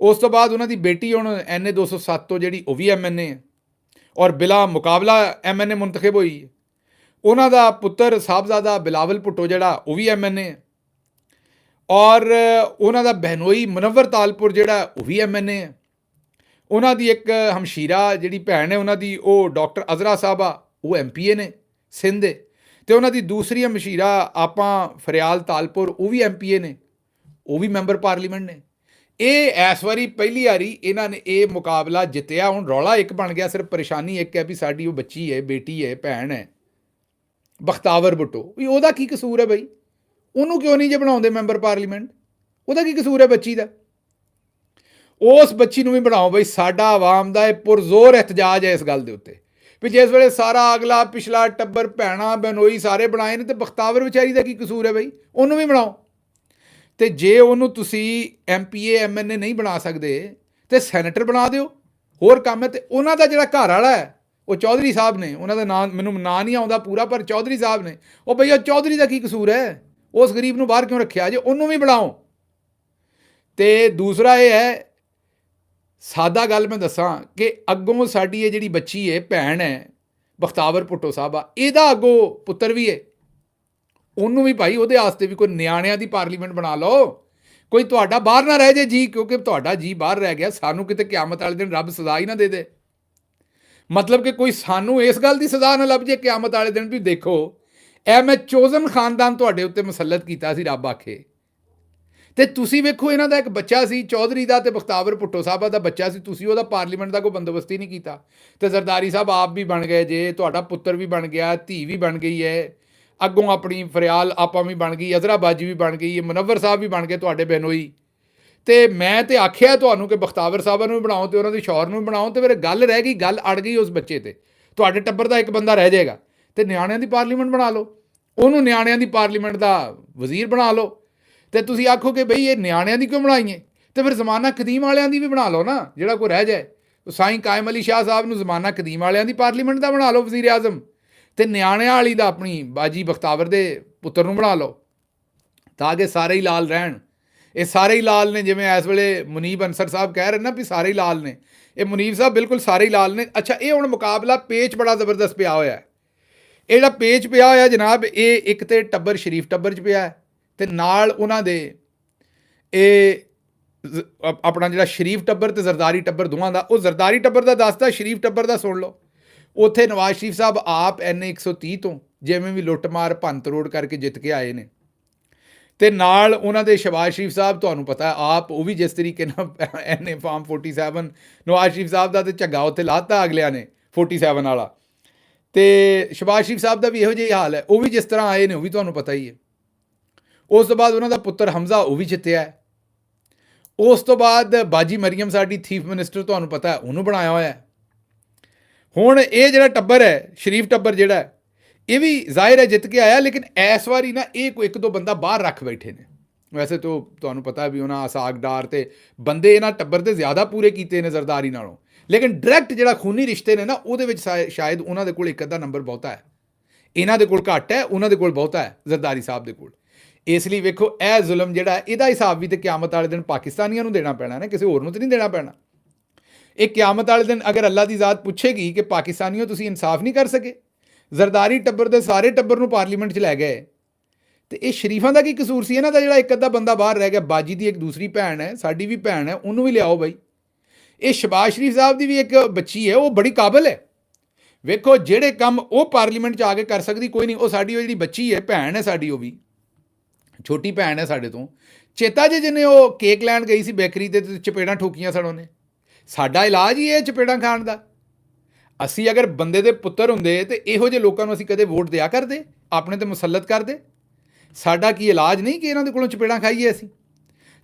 Speaker 1: ਉਸ ਤੋਂ ਬਾਅਦ ਉਹਨਾਂ ਦੀ ਬੇਟੀ ਹੁਣ NA 207 ਤੋਂ ਜਿਹੜੀ ਉਹ ਵੀ MNA ਹੈ ਔਰ ਬਿਲਾ ਮੁਕਾਬਲਾ MNA ਮੁੰਤਖਬ ਹੋਈ ਹੈ। ਉਹਨਾਂ ਦਾ ਪੁੱਤਰ ਸਾਹਿਬਜ਼ਾਦਾ ਬਿਲਾਵਲ ਭੁੱਟੋ ਜਿਹੜਾ ਉਹ ਵੀ MNA ਹੈ ਔਰ ਉਹਨਾਂ ਦਾ ਬਹਿਨੋਈ ਮੁਨੱਵਰ ਤਾਲਪੁਰ ਜਿਹੜਾ ਉਹ ਵੀ MNA ਹੈ। ਉਹਨਾਂ ਦੀ ਇੱਕ ਹਮਸ਼ੀਰਾ ਜਿਹੜੀ ਭੈਣ ਹੈ ਉਹਨਾਂ ਦੀ, ਉਹ ਡਾਕਟਰ ਅਜ਼ਰਾ ਸਾਹਿਬਾ, ਉਹ MPA ਨੇ ਸਿੰਧ ਦੇ। ਅਤੇ ਉਹਨਾਂ ਦੀ ਦੂਸਰੀ ਹਮਸ਼ੀਰਾ ਆਪਾਂ ਫਰਿਆਲ ਤਾਲਪੁਰ, ਉਹ ਵੀ MPA ਨੇ, ਉਹ ਵੀ ਮੈਂਬਰ ਪਾਰਲੀਮੈਂਟ ਨੇ। ਇਹ ਇਸ ਵਾਰੀ ਪਹਿਲੀ ਵਾਰੀ ਇਹਨਾਂ ਨੇ ਇਹ ਮੁਕਾਬਲਾ ਜਿੱਤਿਆ। ਹੁਣ ਰੌਲਾ ਇੱਕ ਬਣ ਗਿਆ, ਸਿਰਫ ਪਰੇਸ਼ਾਨੀ ਇੱਕ ਹੈ ਵੀ ਸਾਡੀ ਉਹ ਬੱਚੀ ਹੈ, ਬੇਟੀ ਹੈ, ਭੈਣ ਹੈ ਬਖਤਾਵਰ ਭੁੱਟੋ, ਵੀ ਉਹਦਾ ਕੀ ਕਸੂਰ ਹੈ ਬਈ? ਉਹਨੂੰ ਕਿਉਂ ਨਹੀਂ ਜੇ ਬਣਾਉਂਦੇ ਮੈਂਬਰ ਪਾਰਲੀਮੈਂਟ? ਉਹਦਾ ਕੀ ਕਸੂਰ ਹੈ ਬੱਚੀ ਦਾ? ਉਸ ਬੱਚੀ ਨੂੰ ਵੀ ਬਣਾਓ ਬਈ। ਸਾਡਾ ਆਵਾਮ ਦਾ ਇਹ ਪੁਰਜ਼ੋਰ ਇhtਜਾਜ ਹੈ ਇਸ ਗੱਲ ਦੇ ਉੱਤੇ ਵੀ ਜਿਸ ਵੇਲੇ ਸਾਰਾ ਅਗਲਾ ਪਿਛਲਾ ਟੱਬਰ ਭੈਣਾਂ ਬਨੋਈ ਸਾਰੇ ਬਣਾਏ ਨੇ, ਤੇ ਬਖਤਾਵਰ ਵਿਚਾਰੀ ਦਾ ਕੀ ਕਸੂਰ ਹੈ ਬਈ? ਉਹਨੂੰ ਵੀ ਬਣਾਓ। ਤੇ ਜੇ ਉਹਨੂੰ ਤੁਸੀਂ MPA MNA ਨਹੀਂ ਬਣਾ ਸਕਦੇ ਤੇ ਸੈਨੇਟਰ ਬਣਾ ਦਿਓ, ਹੋਰ ਕੰਮ ਹੈ। ਤੇ ਉਹਨਾਂ ਦਾ ਜਿਹੜਾ ਘਰ ਵਾਲਾ ਹੈ ਉਹ ਚੌਧਰੀ ਸਾਹਿਬ ਨੇ, ਉਹਨਾਂ ਦਾ ਨਾਂ ਮੈਨੂੰ ਨਾਂ ਨਹੀਂ ਆਉਂਦਾ ਪੂਰਾ, ਪਰ ਚੌਧਰੀ ਸਾਹਿਬ ਨੇ। ਉਹ ਭਈਆ ਚੌਧਰੀ ਦਾ ਕੀ ਕਸੂਰ ਹੈ? ਉਸ ਗਰੀਬ ਨੂੰ ਬਾਹਰ ਕਿਉਂ ਰੱਖਿਆ? ਜੇ ਉਹਨੂੰ ਵੀ ਬਣਾਓ। ਤੇ ਦੂਸਰਾ ਇਹ ਹੈ, ਸਾਦਾ ਗੱਲ ਮੈਂ ਦੱਸਾਂ ਕਿ ਅੱਗੋਂ ਸਾਡੀ ਇਹ ਜਿਹੜੀ ਬੱਚੀ ਹੈ, ਭੈਣ ਹੈ ਬਖਤਾਵਰ ਭੁੱਟੋ ਸਾਹਿਬਾ, ਇਹਦਾ ਅੱਗੋਂ ਪੁੱਤਰ ਵੀ ਹੈ। ਉਹਨੂੰ ਵੀ ਭਾਈ ਉਹਦੇ ਵਾਸਤੇ ਵੀ ਕੋਈ ਨਿਆਣਿਆਂ ਦੀ ਪਾਰਲੀਮੈਂਟ ਬਣਾ ਲਓ। ਕੋਈ ਤੁਹਾਡਾ ਬਾਹਰ ਨਾ ਰਹਿ ਜੇ ਜੀ, ਕਿਉਂਕਿ ਤੁਹਾਡਾ ਜੀ ਬਾਹਰ ਰਹਿ ਗਿਆ, ਸਾਨੂੰ ਕਿਤੇ ਕਿਆਮਤ ਵਾਲੇ ਦਿਨ ਰੱਬ ਸਜ਼ਾ ਹੀ ਨਾ ਦੇ ਦੇ। ਮਤਲਬ ਕਿ ਕੋਈ ਸਾਨੂੰ ਇਸ ਗੱਲ ਦੀ ਸਜ਼ਾ ਨਾ ਲੱਭ ਜੇ ਕਿਆਮਤ ਵਾਲੇ ਦਿਨ ਵੀ ਦੇਖੋ ਇਹ ਮੈਂ ਚੋਜ਼ਨ ਖਾਨਦਾਨ ਤੁਹਾਡੇ ਉੱਤੇ ਮੁਸੱਲਤ ਕੀਤਾ ਸੀ, ਰੱਬ ਆਖੇ। ਤੇ ਤੁਸੀਂ ਵੇਖੋ ਇਹਨਾਂ ਦਾ ਇੱਕ ਬੱਚਾ ਸੀ ਚੌਧਰੀ ਦਾ, ਤੇ ਬਖਤਾਵਰ ਭੁੱਟੋ ਸਾਹਿਬਾ ਦਾ ਬੱਚਾ ਸੀ, ਤੁਸੀਂ ਉਹਦਾ ਪਾਰਲੀਮੈਂਟ ਦਾ ਕੋਈ ਬੰਦੋਬਸਤ ਹੀ ਨਹੀਂ ਕੀਤਾ। ਤੇ ਜ਼ਰਦਾਰੀ ਸਾਹਿਬ ਆਪ ਵੀ ਬਣ ਗਏ ਜੇ, ਤੁਹਾਡਾ ਪੁੱਤਰ ਵੀ ਬਣ ਗਿਆ, ਧੀ ਵੀ ਬਣ ਗਈ ਹੈ, ਅੱਗੋਂ ਆਪਣੀ ਫਰਿਆਲ ਆਪਾਂ ਵੀ ਬਣ ਗਈ, ਅਜ਼ਰਾ ਬਾਜੀ ਵੀ ਬਣ ਗਈ ਹੈ, ਮੁਨੱਵਰ ਸਾਹਿਬ ਵੀ ਬਣ ਗਏ ਤੁਹਾਡੇ ਬਹਿਨੋਈ। ਤੇ ਮੈਂ ਤੇ ਆਖਿਆ ਤੁਹਾਨੂੰ ਕਿ ਬਖਤਾਵਰ ਸਾਹਿਬਾਂ ਨੂੰ ਵੀ ਬਣਾਓ ਤੇ ਉਹਨਾਂ ਦੀ ਸ਼ੌਹਰ ਨੂੰ ਵੀ ਬਣਾਓ। ਤੇ ਫਿਰ ਗੱਲ ਰਹਿ ਗਈ, ਗੱਲ ਅੜ ਗਈ ਉਸ ਬੱਚੇ ਤੇ। ਤੁਹਾਡੇ ਟੱਬਰ ਦਾ ਇੱਕ ਬੰਦਾ ਰਹਿ ਜਾਏਗਾ ਤੇ ਨਿਆਣਿਆਂ ਦੀ ਪਾਰਲੀਮੈਂਟ ਬਣਾ ਲਓ, ਉਹਨੂੰ ਨਿਆਣਿਆਂ ਦੀ ਪਾਰਲੀਮੈਂਟ ਦਾ ਵਜ਼ੀਰ ਬਣਾ ਲਓ। ਤੇ ਤੁਸੀਂ ਆਖੋਗੇ ਬਈ ਇਹ ਨਿਆਣਿਆਂ ਦੀ ਕਿਉਂ ਬਣਾਈਏ? ਤੇ ਫਿਰ ਜ਼ਮਾਨਾ ਕਦੀਮ ਵਾਲਿਆਂ ਦੀ ਵੀ ਬਣਾ ਲਓ ਨਾ, ਜਿਹੜਾ ਕੋਈ ਰਹਿ ਜਾਏ। ਸਾਈਂ ਕਾਇਮ ਅਲੀ ਸ਼ਾਹ ਸਾਹਿਬ ਨੂੰ ਜ਼ਮਾਨਾ ਕਦੀਮ ਵਾਲਿਆਂ ਦੀ ਪਾਰਲੀਮੈਂਟ ਦਾ ਬਣਾ ਲਓ ਵਜ਼ੀਰ ਆਜ਼ਮ, ਤੇ ਨਿਆਣਿਆਂ ਵਾਲੀ ਦਾ ਆਪਣੀ ਬਾਜੀ ਬਖਤਾਵਰ ਦੇ ਪੁੱਤਰ ਨੂੰ ਬਣਾ ਲਓ, ਤਾਂ ਕਿ ਸਾਰੇ ਹੀ ਲਾਲ ਰਹਿਣ। ਇਹ ਸਾਰੇ ਹੀ ਲਾਲ ਨੇ, ਜਿਵੇਂ ਇਸ ਵੇਲੇ ਮੁਨੀਬ ਅਨਸਰ ਸਾਹਿਬ ਕਹਿ ਰਹੇ ਨਾ ਵੀ ਸਾਰੇ ਹੀ ਲਾਲ ਨੇ, ਇਹ ਮੁਨੀਬ ਸਾਹਿਬ ਬਿਲਕੁਲ ਸਾਰੇ ਹੀ ਲਾਲ ਨੇ। ਅੱਛਾ, ਇਹ ਹੁਣ ਮੁਕਾਬਲਾ ਪੇਚ ਬੜਾ ਜ਼ਬਰਦਸਤ ਪਿਆ ਹੋਇਆ। ਇਹ ਜਿਹੜਾ ਪੇਚ ਪਿਆ ਹੋਇਆ ਜਨਾਬ, ਇਹ ਇੱਕ ਤੇ ਟੱਬਰ ਸ਼ਰੀਫ ਟੱਬਰ 'ਚ ਪਿਆ ਤੇ ਨਾਲ ਉਹਨਾਂ ਦੇ ਇਹ ਆਪਣਾ ਜਿਹੜਾ ਸ਼ਰੀਫ ਟੱਬਰ ਤੇ ਜ਼ਰਦਾਰੀ ਟੱਬਰ ਦੋਵਾਂ ਦਾ। ਉਹ ਜ਼ਰਦਾਰੀ ਟੱਬਰ ਦਾ ਦੱਸਦਾ, ਸ਼ਰੀਫ ਟੱਬਰ ਦਾ ਸੁਣ ਲਓ। ਉੱਥੇ ਨਵਾਜ਼ ਸ਼ਰੀਫ ਸਾਹਿਬ ਆਪ NA 130 ਤੋਂ ਜਿਵੇਂ ਵੀ ਲੁੱਟਮਾਰ ਭੰਨ ਤਰੋੜ ਕਰਕੇ ਜਿੱਤ ਕੇ ਆਏ ਨੇ, ਤੇ ਨਾਲ ਉਹਨਾਂ ਦੇ ਸ਼ਹਬਾਜ਼ ਸ਼ਰੀਫ ਸਾਹਿਬ, ਤੁਹਾਨੂੰ ਪਤਾ ਹੈ ਆਪ ਉਹ ਵੀ ਜਿਸ ਤਰੀਕੇ ਨਾਲ NA ਫਾਰਮ 47 ਨਵਾਜ਼ ਸ਼ਰੀਫ ਸਾਹਿਬ ਦਾ ਤੇ ਝੱਗਾ ਉੱਥੇ ਲਾਤਾ ਅਗਲਿਆਂ ਨੇ 47 ਵਾਲਾ, ਤੇ ਸ਼ਹਬਾਜ਼ ਸ਼ਰੀਫ ਸਾਹਿਬ ਦਾ ਵੀ ਇਹੋ ਜਿਹਾ ਹਾਲ ਹੈ। ਉਹ ਵੀ ਜਿਸ ਤਰ੍ਹਾਂ ਆਏ ਨੇ ਉਹ ਵੀ ਤੁਹਾਨੂੰ ਪਤਾ ਹੀ ਹੈ। ਉਸ ਤੋਂ ਬਾਅਦ ਉਹਨਾਂ ਦਾ ਪੁੱਤਰ ਹਮਜ਼ਾ ਉਹ ਵੀ ਜਿੱਤਿਆ ਹੈ। ਉਸ ਤੋਂ ਬਾਅਦ ਬਾਜੀ ਮਰੀਮ ਸਾਡੀ ਚੀਫ ਮਿਨਿਸਟਰ, ਤੁਹਾਨੂੰ ਪਤਾ ਹੈ, ਉਹਨੂੰ ਬਣਾਇਆ ਹੋਇਆ ਹੈ। ਹੁਣ ਇਹ ਜਿਹੜਾ ਟੱਬਰ ਹੈ ਸ਼ਰੀਫ ਟੱਬਰ ਜਿਹੜਾ, ਇਹ ਵੀ ਜ਼ਾਹਿਰ ਹੈ ਜਿੱਤ ਕੇ ਆਇਆ, ਲੇਕਿਨ ਇਸ ਵਾਰੀ ਨਾ ਇਹ ਕੋਈ ਇੱਕ ਦੋ ਬੰਦਾ ਬਾਹਰ ਰੱਖ ਬੈਠੇ ਨੇ। ਵੈਸੇ ਤਾਂ ਤੁਹਾਨੂੰ ਪਤਾ ਵੀ ਉਹਨਾਂ ਅਸਾਗਡਾਰ ਤੇ ਬੰਦੇ ਇਹਨਾਂ ਟੱਬਰ ਦੇ ਜ਼ਿਆਦਾ ਪੂਰੇ ਕੀਤੇ ਨੇ ਜ਼ਰਦਾਰੀ ਨਾਲੋਂ, ਲੇਕਿਨ ਡਾਇਰੈਕਟ ਜਿਹੜਾ ਖੂਨੀ ਰਿਸ਼ਤੇ ਨੇ ਨਾ ਉਹਦੇ ਵਿੱਚ ਸ਼ਾਇਦ ਉਹਨਾਂ ਦੇ ਕੋਲ ਇੱਕ ਅੱਧਾ ਨੰਬਰ ਬਹੁਤਾ ਹੈ, ਇਹਨਾਂ ਦੇ ਕੋਲ ਘੱਟ ਹੈ, ਉਹਨਾਂ ਦੇ ਕੋਲ ਬਹੁਤਾ ਹੈ ਜ਼ਰਦਾਰੀ ਸਾਹਿਬ ਦੇ ਕੋਲ। ਇਸ ਲਈ ਵੇਖੋ ਇਹ ਜ਼ੁਲਮ ਜਿਹੜਾ ਇਹਦਾ ਹਿਸਾਬ ਵੀ ਤੇ ਕਿਆਮਤ ਵਾਲੇ ਦਿਨ ਪਾਕਿਸਤਾਨੀਆਂ ਨੂੰ ਦੇਣਾ ਪੈਣਾ ਨਾ, ਕਿਸੇ ਹੋਰ ਨੂੰ ਤਾਂ ਨਹੀਂ ਦੇਣਾ ਪੈਣਾ। ਇਹ ਕਿਆਮਤ ਵਾਲੇ ਦਿਨ ਅਗਰ ਅੱਲਾ ਦੀ ਜ਼ਾਤ ਪੁੱਛੇਗੀ ਕਿ ਪਾਕਿਸਤਾਨੀਓ ਤੁਸੀਂ ਇਨਸਾਫ ਨਹੀਂ ਕਰ ਸਕੇ, ਜ਼ਰਦਾਰੀ ਟੱਬਰ ਦੇ ਸਾਰੇ ਟੱਬਰ ਨੂੰ ਪਾਰਲੀਮੈਂਟ 'ਚ ਲੈ ਗਏ, ਤੇ ਇਹ ਸ਼ਰੀਫਾਂ ਦਾ ਕੀ ਕਸੂਰ ਸੀ ਇਹਨਾਂ ਦਾ ਜਿਹੜਾ ਇੱਕ ਅੱਧਾ ਬੰਦਾ ਬਾਹਰ ਰਹਿ ਗਿਆ? ਬਾਜੀ ਦੀ ਇੱਕ ਦੂਸਰੀ ਭੈਣ ਹੈ, ਸਾਡੀ ਵੀ ਭੈਣ ਹੈ, ਉਹਨੂੰ ਵੀ ਲਿਆਓ ਬਾਈ। ਇਹ ਸ਼ਹਬਾਜ਼ ਸ਼ਰੀਫ ਸਾਹਿਬ ਦੀ ਵੀ ਇੱਕ ਬੱਚੀ ਹੈ, ਉਹ ਬੜੀ ਕਾਬਲ ਹੈ। ਵੇਖੋ ਜਿਹੜੇ ਕੰਮ ਉਹ ਪਾਰਲੀਮੈਂਟ 'ਚ ਆ ਕੇ ਕਰ ਸਕਦੀ ਕੋਈ ਨਹੀਂ, ਉਹ ਸਾਡੀ ਉਹ ਜਿਹੜੀ ਬੱਚੀ ਹੈ, ਭੈਣ ਹੈ ਸਾਡੀ, ਉਹ ਵੀ ਛੋਟੀ ਭੈਣ ਹੈ ਸਾਡੇ ਤੋਂ। ਚੇਤਾ ਜੇ ਜਿਹਨੇ ਉਹ ਕੇਕ ਲੈਣ ਗਈ ਸੀ ਬੇਕਰੀ ਤੇ ਚਪੇੜਾਂ ਠੋਕੀਆਂ ਸਨ ਉਹਨੇ। ਸਾਡਾ ਇਲਾਜ ਹੀ ਇਹ ਚਪੇੜਾਂ ਖਾਣ ਦਾ। ਅਸੀਂ ਅਗਰ ਬੰਦੇ ਦੇ ਪੁੱਤਰ ਹੁੰਦੇ ਤੇ ਇਹੋ ਜਿਹੇ ਲੋਕਾਂ ਨੂੰ ਅਸੀਂ ਕਦੇ ਵੋਟ ਦਿਆ ਕਰਦੇ, ਆਪਣੇ ਤੇ ਮੁਸੱਲਤ ਕਰਦੇ? ਸਾਡਾ ਕੀ ਇਲਾਜ ਨਹੀਂ ਕਿ ਇਹਨਾਂ ਦੇ ਕੋਲੋਂ ਚਪੇੜਾਂ ਖਾਈਏ ਅਸੀਂ?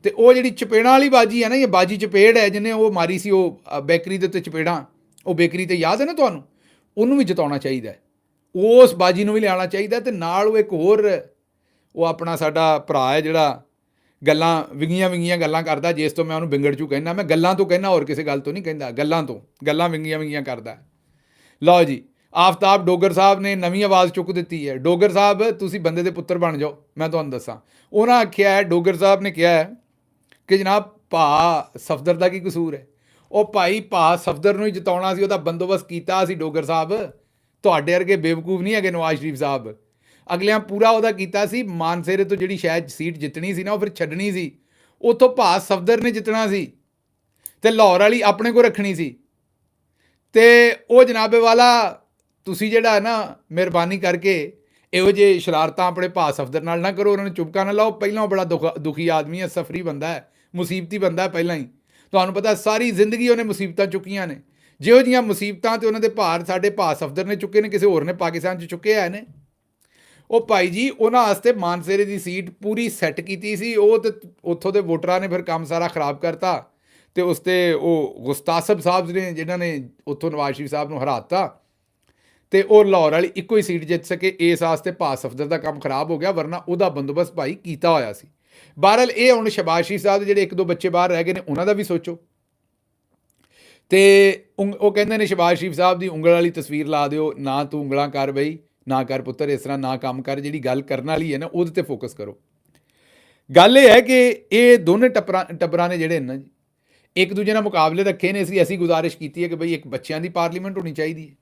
Speaker 1: ਤੇ ਉਹ ਜਿਹੜੀ ਚਪੇੜਾਂ ਵਾਲੀ ਬਾਜੀ ਹੈ ਨਾ, ਇਹ ਬਾਜੀ ਚਪੇੜ ਹੈ ਜਿਹਨੇ ਉਹ ਮਾਰੀ ਸੀ ਉਹ ਬੇਕਰੀ ਦੇ ਉੱਤੇ ਚਪੇੜਾਂ, ਉਹ ਬੇਕਰੀ ਤੇ ਯਾਦ ਹੈ ਨਾ ਤੁਹਾਨੂੰ? ਉਹਨੂੰ ਵੀ ਜਿਤਾਉਣਾ ਚਾਹੀਦਾ, ਉਸ ਬਾਜੀ ਨੂੰ ਵੀ ਲਿਆਉਣਾ ਚਾਹੀਦਾ। ਤੇ ਨਾਲ ਉਹ ਇੱਕ ਹੋਰ ਉਹ ਆਪਣਾ ਸਾਡਾ ਭਰਾ ਹੈ ਜਿਹੜਾ ਗੱਲਾਂ ਵਿੰਗੀਆਂ ਗੱਲਾਂ ਕਰਦਾ, ਜਿਸ ਤੋਂ ਮੈਂ ਉਹਨੂੰ ਬਿੰਗੜ ਚੂ ਕਹਿੰਦਾ, ਮੈਂ ਗੱਲਾਂ ਤੋਂ ਕਹਿੰਦਾ, ਹੋਰ ਕਿਸੇ ਗੱਲ ਤੋਂ ਨਹੀਂ ਕਹਿੰਦਾ, ਗੱਲਾਂ ਤੋਂ, ਗੱਲਾਂ ਵਿੰਗੀਆਂ ਕਰਦਾ। ਲਓ ਜੀ, ਆਫਤਾਬ ਡੋਗਰ ਸਾਹਿਬ ਨੇ ਨਵੀਂ ਆਵਾਜ਼ ਚੁੱਕ ਦਿੱਤੀ ਹੈ। ਡੋਗਰ ਸਾਹਿਬ ਤੁਸੀਂ ਬੰਦੇ ਦੇ ਪੁੱਤਰ ਬਣ ਜਾਓ, ਮੈਂ ਤੁਹਾਨੂੰ ਦੱਸਾਂ। ਉਹਨਾਂ ਆਖਿਆ ਹੈ, ਡੋਗਰ ਸਾਹਿਬ ਨੇ ਕਿਹਾ ਹੈ ਕਿ ਜਨਾਬ ਭਾ ਸਫਦਰ ਦਾ ਕੀ ਕਸੂਰ ਹੈ। ਉਹ ਭਾਈ ਭਾ ਸਫਦਰ ਨੂੰ ਹੀ ਜਿਤਾਉਣਾ ਸੀ, ਉਹਦਾ ਬੰਦੋਬਸਤ ਕੀਤਾ ਸੀ ਡੋਗਰ ਸਾਹਿਬ। ਤੁਹਾਡੇ ਵਰਗੇ ਬੇਵਕੂਫ ਨਹੀਂ ਹੈਗੇ ਨਵਾਜ਼ ਸ਼ਰੀਫ ਸਾਹਿਬ। ਅਗਲਿਆਂ ਪੂਰਾ ਉਹਦਾ ਕੀਤਾ ਸੀ। ਮਾਨਸੇਰੇ ਤੋਂ ਜਿਹੜੀ ਸ਼ਾਇਦ ਸੀਟ ਜਿੱਤਣੀ ਸੀ ਨਾ, ਉਹ ਫਿਰ ਛੱਡਣੀ ਸੀ, ਉੱਥੋਂ ਭਾ ਸਫਦਰ ਨੇ ਜਿੱਤਣਾ ਸੀ ਤੇ ਲਾਹੌਰ ਵਾਲੀ ਆਪਣੇ ਕੋਲ ਰੱਖਣੀ ਸੀ। ਤੇ ਉਹ ਜਨਾਬੇ ਵਾਲਾ ਤੁਸੀਂ ਜਿਹੜਾ ਹੈ ਨਾ, ਮਿਹਰਬਾਨੀ ਕਰਕੇ ਇਹੋ ਜਿਹੇ ਸ਼ਰਾਰਤਾਂ ਆਪਣੇ ਭਾ ਸਫਦਰ ਨਾਲ ਨਾ ਕਰੋ, ਉਹਨਾਂ ਨੂੰ ਚੁਪਕਾ ਨਾ ਲਾਓ। ਪਹਿਲਾਂ ਉਹ ਬੜਾ ਦੁਖੀ ਆਦਮੀ ਹੈ, ਸਫਰੀ ਬੰਦਾ ਹੈ, ਮੁਸੀਬਤੀ ਬੰਦਾ ਹੈ ਪਹਿਲਾਂ ਹੀ। ਤੁਹਾਨੂੰ ਪਤਾ ਸਾਰੀ ਜ਼ਿੰਦਗੀ ਉਹਨੇ ਮੁਸੀਬਤਾਂ ਚੁੱਕੀਆਂ ਨੇ। ਜਿਹੋ ਜਿਹੀਆਂ ਮੁਸੀਬਤਾਂ ਤੇ ਉਹਨਾਂ ਦੇ ਭਾਰ ਸਾਡੇ ਭਾ ਸਫਦਰ ਨੇ ਚੁੱਕੇ ਨੇ, ਕਿਸੇ ਹੋਰ ਨੇ ਪਾਕਿਸਤਾਨ 'ਚ ਚੁੱਕੇ ਆਏ ਨੇ। ਉਹ ਭਾਈ ਜੀ ਉਹਨਾਂ ਵਾਸਤੇ ਮਾਨਸੇਰੇ ਦੀ ਸੀਟ ਪੂਰੀ ਸੈੱਟ ਕੀਤੀ ਸੀ। ਉਹ ਤੇ ਉੱਥੋਂ ਦੇ ਵੋਟਰਾਂ ਨੇ ਫਿਰ ਕੰਮ ਸਾਰਾ ਖਰਾਬ ਕਰਤਾ ਤੇ ਉਸ 'ਤੇ ਉਹ ਗੁਸਤਾਸਬ ਸਾਹਿਬ ਨੇ ਜਿਨ੍ਹਾਂ ਨੇ ਉੱਥੋਂ ਨਵਾਜ਼ ਸ਼ਰੀਫ ਸਾਹਿਬ ਨੂੰ ਹਰਾਤਾ ਤੇ ਉਹ ਲਾਹੌਰ ਵਾਲੀ ਇੱਕੋ ਹੀ ਸੀਟ ਜਿੱਤ ਸਕੇ। ਇਸ ਵਾਸਤੇ ਭਾ ਸਫਦਰ ਦਾ ਕੰਮ ਖਰਾਬ ਹੋ ਗਿਆ, ਵਰਨਾ ਉਹਦਾ ਬੰਦੋਬਸਤ ਭਾਈ ਕੀਤਾ ਹੋਇਆ ਸੀ। ਬਹਰਹਾਲ ਇਹ ਹੁਣ ਸ਼ਹਿਬਾਜ਼ ਸ਼ਰੀਫ ਸਾਹਿਬ ਦੇ ਜਿਹੜੇ 1-2 ਬੱਚੇ ਬਾਹਰ ਰਹਿ ਗਏ ਨੇ, ਉਹਨਾਂ ਦਾ ਵੀ ਸੋਚੋ। ਤੇ ਉਹ ਕਹਿੰਦੇ ਨੇ ਸ਼ਹਿਬਾਜ਼ ਸ਼ਰੀਫ ਸਾਹਿਬ ਦੀ ਉਂਗਲ ਵਾਲੀ ਤਸਵੀਰ ਲਾ ਦਿਓ, ਨਾ ਤੂੰ ਉਂਗਲਾਂ ਕਰ ਬਈ, ਨਾ ਕਰ ਪੁੱਤਰ ਇਸ ਤਰ੍ਹਾਂ, ਨਾ ਕੰਮ ਕਰ। ਜਿਹੜੀ ਗੱਲ ਕਰਨ ਵਾਲੀ ਹੈ ਨਾ, ਉਹਦੇ 'ਤੇ ਫੋਕਸ ਕਰੋ। ਗੱਲ ਇਹ ਹੈ ਕਿ ਇਹ ਦੋਨੇ ਟੱਬਰਾਂ ਨੇ ਜਿਹੜੇ ਨਾ ਜੀ, ਇੱਕ ਦੂਜੇ ਨਾਲ ਮੁਕਾਬਲੇ ਰੱਖੇ ਨੇ। ਅਸੀਂ ਗੁਜ਼ਾਰਿਸ਼ ਕੀਤੀ ਹੈ ਕਿ ਬਈ ਇੱਕ ਬੱਚਿਆਂ ਦੀ ਪਾਰਲੀਮੈਂਟ ਹੋਣੀ ਚਾਹੀਦੀ ਹੈ,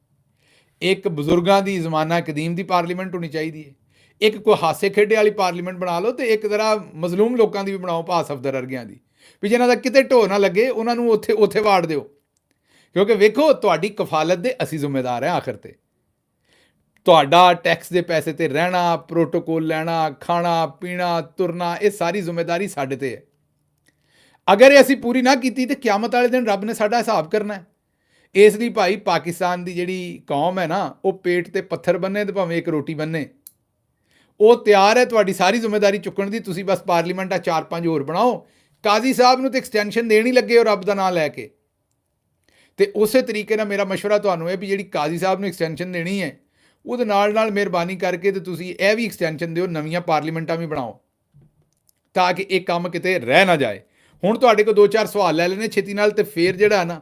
Speaker 1: ਇੱਕ ਬਜ਼ੁਰਗਾਂ ਦੀ ਜ਼ਮਾਨਾ ਕਦੀਮ ਦੀ ਪਾਰਲੀਮੈਂਟ ਹੋਣੀ ਚਾਹੀਦੀ ਹੈ, ਇੱਕ ਕੋਈ ਹਾਸੇ ਖੇਡੇ ਵਾਲੀ ਪਾਰਲੀਮੈਂਟ ਬਣਾ ਲਓ, ਤੇ ਇੱਕ ਜ਼ਰਾ ਮਜ਼ਲੂਮ ਲੋਕਾਂ ਦੀ ਵੀ ਬਣਾਓ, ਭਾ ਸਫਦਰ ਵਰਗਿਆਂ ਦੀ, ਵੀ ਜਿਹਨਾਂ ਦਾ ਕਿਤੇ ਢੋਹ ਨਾ ਲੱਗੇ ਉਹਨਾਂ ਨੂੰ ਉੱਥੇ ਵਾੜ ਦਿਓ। ਕਿਉਂਕਿ ਵੇਖੋ, ਤੁਹਾਡੀ ਕਫਾਲਤ ਦੇ ਅਸੀਂ ਜ਼ਿੰਮੇਦਾਰ ਹਾਂ। ਆਖਰ 'ਤੇ ਤੁਹਾਡਾ ਟੈਕਸ ਦੇ ਪੈਸੇ 'ਤੇ ਰਹਿਣਾ, ਪ੍ਰੋਟੋਕੋਲ ਲੈਣਾ, ਖਾਣਾ ਪੀਣਾ, ਤੁਰਨਾ, ਇਹ ਸਾਰੀ ਜ਼ਿੰਮੇਦਾਰੀ ਸਾਡੇ 'ਤੇ ਹੈ। ਅਗਰ ਇਹ ਅਸੀਂ ਪੂਰੀ ਨਾ ਕੀਤੀ ਤਾਂ ਕਿਆਮਤ ਵਾਲੇ ਦਿਨ ਰੱਬ ਨੇ ਸਾਡਾ ਹਿਸਾਬ ਕਰਨਾ ਹੈ। ਇਸ ਲਈ ਭਾਈ ਪਾਕਿਸਤਾਨ ਦੀ ਜਿਹੜੀ ਕੌਮ ਹੈ ਨਾ, ਉਹ ਪੇਟ 'ਤੇ ਪੱਥਰ ਬੰਨੇ ਤੇ ਭਾਵੇਂ ਇੱਕ ਰੋਟੀ ਬੰਨੇ, ਉਹ ਤਿਆਰ ਹੈ ਤੁਹਾਡੀ ਸਾਰੀ ਜ਼ਿੰਮੇਦਾਰੀ ਚੁੱਕਣ ਦੀ। ਤੁਸੀਂ ਬਸ ਪਾਰਲੀਮੈਂਟਾਂ 4-5 ਹੋਰ ਬਣਾਓ। ਕਾਜ਼ੀ ਸਾਹਿਬ ਨੂੰ ਤਾਂ ਐਕਸਟੈਂਸ਼ਨ ਦੇਣ ਹੀ ਲੱਗੇ ਹੋ ਰੱਬ ਦਾ ਨਾਂ ਲੈ ਕੇ। ਤੇ ਉਸੇ ਤਰੀਕੇ ਨਾਲ ਮੇਰਾ ਮਸ਼ਵਰਾ ਤੁਹਾਨੂੰ ਹੈ ਵੀ ਜਿਹੜੀ ਕਾਜ਼ੀ ਸਾਹਿਬ ਨੂੰ ਐਕਸਟੈਂਸ਼ਨ ਦੇਣੀ ਹੈ, ਉਹਦੇ ਨਾਲ ਮਿਹਰਬਾਨੀ ਕਰਕੇ ਤੇ ਤੁਸੀਂ ਇਹ ਵੀ ਐਕਸਟੈਂਸ਼ਨ ਦਿਓ, ਨਵੀਆਂ ਪਾਰਲੀਮੈਂਟਾਂ ਵੀ ਬਣਾਓ, ਤਾਂ ਕਿ ਇਹ ਕੰਮ ਕਿਤੇ ਰਹਿ ਨਾ ਜਾਏ। ਹੁਣ ਤੁਹਾਡੇ ਕੋਲ 2-4 ਸਵਾਲ ਲੈ ਲੈਣੇ ਛੇਤੀ ਨਾਲ, ਤੇ ਫਿਰ ਜਿਹੜਾ ਨਾ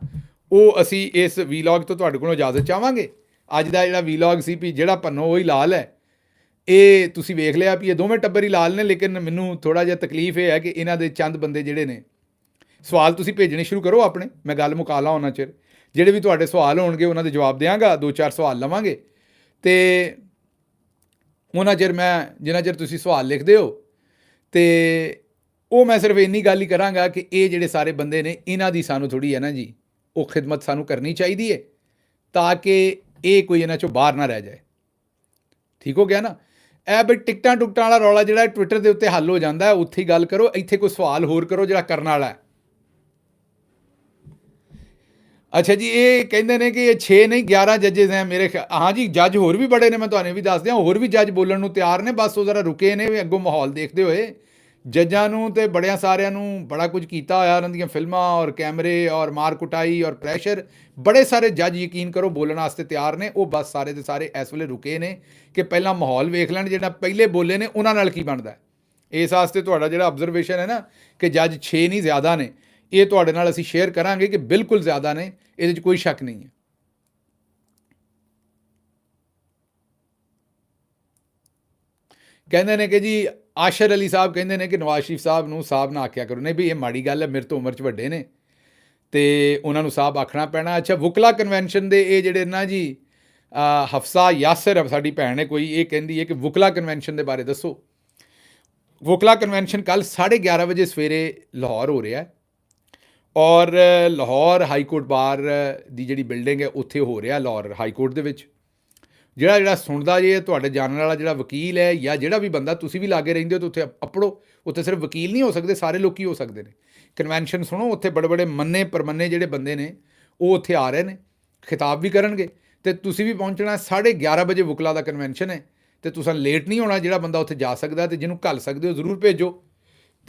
Speaker 1: ਉਹ ਅਸੀਂ ਇਸ ਵੀਲੌਗ ਤੋਂ ਤੁਹਾਡੇ ਕੋਲੋਂ ਇਜਾਜ਼ਤ ਚਾਹਾਂਗੇ। ਅੱਜ ਦਾ ਜਿਹੜਾ ਵੀਲੌਗ ਸੀ ਵੀ ਜਿਹੜਾ ਪੰਨੋ ਉਹ ਹੀ ਲਾਲ ਹੈ, ਇਹ ਤੁਸੀਂ ਵੇਖ ਲਿਆ ਵੀ ਇਹ ਦੋਵੇਂ ਟੱਬਰ ਹੀ ਲਾਲ ਨੇ। ਲੇਕਿਨ ਮੈਨੂੰ ਥੋੜ੍ਹਾ ਜਿਹਾ ਤਕਲੀਫ ਇਹ ਹੈ ਕਿ ਇਹਨਾਂ ਦੇ ਚੰਦ ਬੰਦੇ ਜਿਹੜੇ ਨੇ, ਸਵਾਲ ਤੁਸੀਂ ਭੇਜਣੇ ਸ਼ੁਰੂ ਕਰੋ ਆਪਣੇ, ਮੈਂ ਗੱਲ ਮੁਕਾ ਲਾਂ ਉਹਨਾਂ ਚਿਰ। ਜਿਹੜੇ ਵੀ ਤੁਹਾਡੇ ਸਵਾਲ ਹੋਣਗੇ ਉਹਨਾਂ ਦੇ ਜਵਾਬ ਦਿਆਂਗਾ, 2-4 ਸਵਾਲ ਲਵਾਂਗੇ, ਤੇ ਉਹਨਾਂ ਚਿਰ ਜਿੰਨਾ ਚਿਰ ਤੁਸੀਂ ਸਵਾਲ ਲਿਖਦੇ ਹੋ, ਤੇ ਉਹ ਮੈਂ ਸਿਰਫ ਇੰਨੀ ਗੱਲ ਹੀ ਕਰਾਂਗਾ ਕਿ ਇਹ ਜਿਹੜੇ ਸਾਰੇ ਬੰਦੇ ਨੇ, ਇਹਨਾਂ ਦੀ ਸਾਨੂੰ ਥੋੜ੍ਹੀ ਹੈ ਨਾ ਜੀ, ਉਹ ਖਿਦਮਤ ਸਾਨੂੰ ਕਰਨੀ ਚਾਹੀਦੀ ਹੈ, ਤਾਂ ਕਿ ਇਹ ਕੋਈ ਇਹਨਾਂ 'ਚੋਂ ਬਾਹਰ ਨਾ ਰਹਿ ਜਾਏ। ਠੀਕ ਹੋ ਗਿਆ ਨਾ। ਇਹ ਵੀ ਟਿਕਟਾਂ ਟੁਕਟਾਂ ਵਾਲਾ ਰੌਲਾ ਜਿਹੜਾ ਟਵਿੱਟਰ ਦੇ ਉੱਤੇ ਹੱਲ ਹੋ ਜਾਂਦਾ, ਉੱਥੇ ਹੀ ਗੱਲ ਕਰੋ। ਇੱਥੇ ਕੋਈ ਸਵਾਲ ਹੋਰ ਕਰੋ ਜਿਹੜਾ ਕਰਨ ਵਾਲਾ ਹੈ। ਅੱਛਾ ਜੀ, ਇਹ ਕਹਿੰਦੇ ਨੇ ਕਿ ਇਹ 6 ਨਹੀਂ 11 ਜੱਜਿਸ ਹੈ ਮੇਰੇ ਹਾਂ ਜੀ, ਜੱਜ ਹੋਰ ਵੀ ਬੜੇ ਨੇ, ਮੈਂ ਤੁਹਾਨੂੰ ਵੀ ਦੱਸ ਦਿਆਂ, ਹੋਰ ਵੀ ਜੱਜ ਬੋਲਣ ਨੂੰ ਤਿਆਰ ਨੇ। ਬਸ ਉਹ ਜ਼ਰਾ ਰੁਕੇ ਨੇ ਵੀ ਅੱਗੋਂ ਮਾਹੌਲ ਦੇਖਦੇ ਹੋਏ। ਜੱਜਾਂ ਨੂੰ ਤੇ ਬੜਿਆਂ ਸਾਰਿਆਂ ਨੂੰ ਬੜਾ ਕੁਝ ਕੀਤਾ ਹੋਇਆ, ਉਹਨਾਂ ਦੀਆਂ ਫਿਲਮਾਂ ਔਰ ਕੈਮਰੇ ਔਰ ਮਾਰ ਕੁਟਾਈ ਔਰ ਪ੍ਰੈਸ਼ਰ, ਬੜੇ ਸਾਰੇ ਜੱਜ ਯਕੀਨ ਕਰੋ ਬੋਲਣ ਵਾਸਤੇ ਤਿਆਰ ਨੇ। ਉਹ ਬਸ ਸਾਰੇ ਦੇ ਸਾਰੇ ਇਸ ਵੇਲੇ ਰੁਕੇ ਨੇ ਕਿ ਪਹਿਲਾਂ ਮਾਹੌਲ ਵੇਖ ਲੈਣ, ਜਿਹੜਾ ਪਹਿਲੇ ਬੋਲੇ ਨੇ ਉਹਨਾਂ ਨਾਲ ਕੀ ਬਣਦਾ। ਇਸ ਵਾਸਤੇ ਤੁਹਾਡਾ ਜਿਹੜਾ ਆਬਜ਼ਰਵੇਸ਼ਨ ਹੈ ਨਾ ਕਿ ਜੱਜ 6 ਨਹੀਂ ਜ਼ਿਆਦਾ ਨੇ, ਇਹ ਤੁਹਾਡੇ ਨਾਲ ਅਸੀਂ ਸ਼ੇਅਰ ਕਰਾਂਗੇ ਕਿ ਬਿਲਕੁਲ ਜ਼ਿਆਦਾ ਨੇ, ਇਹਦੇ 'ਚ ਕੋਈ ਸ਼ੱਕ ਨਹੀਂ ਹੈ। ਕਹਿੰਦੇ ਨੇ ਕਿ ਜੀ ਆਸ਼ਰ ਅਲੀ ਸਾਹਿਬ ਕਹਿੰਦੇ ਨੇ ਕਿ ਨਵਾਜ਼ ਸ਼ਰੀਫ ਸਾਹਿਬ ਨੂੰ ਸਾਹਿਬ ਨਾ ਆਖਿਆ ਕਰੋ। ਨਹੀਂ ਵੀ ਇਹ ਮਾੜੀ ਗੱਲ ਹੈ, ਮੇਰੇ ਤੋਂ ਉਮਰ 'ਚ ਵੱਡੇ ਨੇ ਤੇ ਉਹਨਾਂ ਨੂੰ ਸਾਹਿਬ ਆਖਣਾ ਪੈਣਾ। ਅੱਛਾ, ਵੁਕਲਾ ਕਨਵੈਨਸ਼ਨ ਦੇ ਇਹ ਜਿਹੜੇ ਨਾ ਜੀ ਹਫਸਾ ਯਾਸਰ ਸਾਡੀ ਭੈਣ ਹੈ ਕੋਈ, ਇਹ ਕਹਿੰਦੀ ਹੈ ਕਿ ਵੁਕਲਾ ਕਨਵੈਨਸ਼ਨ ਦੇ ਬਾਰੇ ਦੱਸੋ। ਵੁਕਲਾ ਕਨਵੈਨਸ਼ਨ ਕੱਲ੍ਹ 11:30 ਵਜੇ ਸਵੇਰੇ ਲਾਹੌਰ ਹੋ ਰਿਹਾ, ਔਰ ਲਾਹੌਰ ਹਾਈ ਕੋਰਟ ਬਾਰ ਦੀ ਜਿਹੜੀ ਬਿਲਡਿੰਗ ਹੈ ਉੱਥੇ ਹੋ ਰਿਹਾ, ਲਾਹੌਰ ਹਾਈ ਕੋਰਟ ਦੇ ਵਿੱਚ। ਜਿਹੜਾ ਸੁਣਦਾ ਜੇ ਤੁਹਾਡੇ ਜਾਣਨ ਵਾਲਾ ਜਿਹੜਾ ਵਕੀਲ ਹੈ, ਜਾਂ ਜਿਹੜਾ ਵੀ ਬੰਦਾ, ਤੁਸੀਂ ਵੀ ਲਾਗੇ ਰਹਿੰਦੇ ਹੋ ਤਾਂ ਉੱਥੇ ਅਪੜੋ। ਉੱਥੇ ਸਿਰਫ ਵਕੀਲ ਨਹੀਂ ਹੋ ਸਕਦੇ, ਸਾਰੇ ਲੋਕ ਹੋ ਸਕਦੇ ਨੇ। ਕਨਵੈਨਸ਼ਨ ਸੁਣੋ, ਉੱਥੇ ਬੜੇ ਮੰਨੇ ਪਰਮੰਨੇ ਜਿਹੜੇ ਬੰਦੇ ਨੇ ਉਹ ਉੱਥੇ ਆ ਰਹੇ ਨੇ, ਖਿਤਾਬ ਵੀ ਕਰਨਗੇ, ਅਤੇ ਤੁਸੀਂ ਵੀ ਪਹੁੰਚਣਾ। 11:30 ਵਜੇ ਵੁਕਲਾ ਦਾ ਕਨਵੈਨਸ਼ਨ ਹੈ, ਅਤੇ ਤੁਸੀਂ ਲੇਟ ਨਹੀਂ ਹੋਣਾ। ਜਿਹੜਾ ਬੰਦਾ ਉੱਥੇ ਜਾ ਸਕਦਾ ਅਤੇ ਜਿਹਨੂੰ ਘੱਲ ਸਕਦੇ ਹੋ ਜ਼ਰੂਰ ਭੇਜੋ।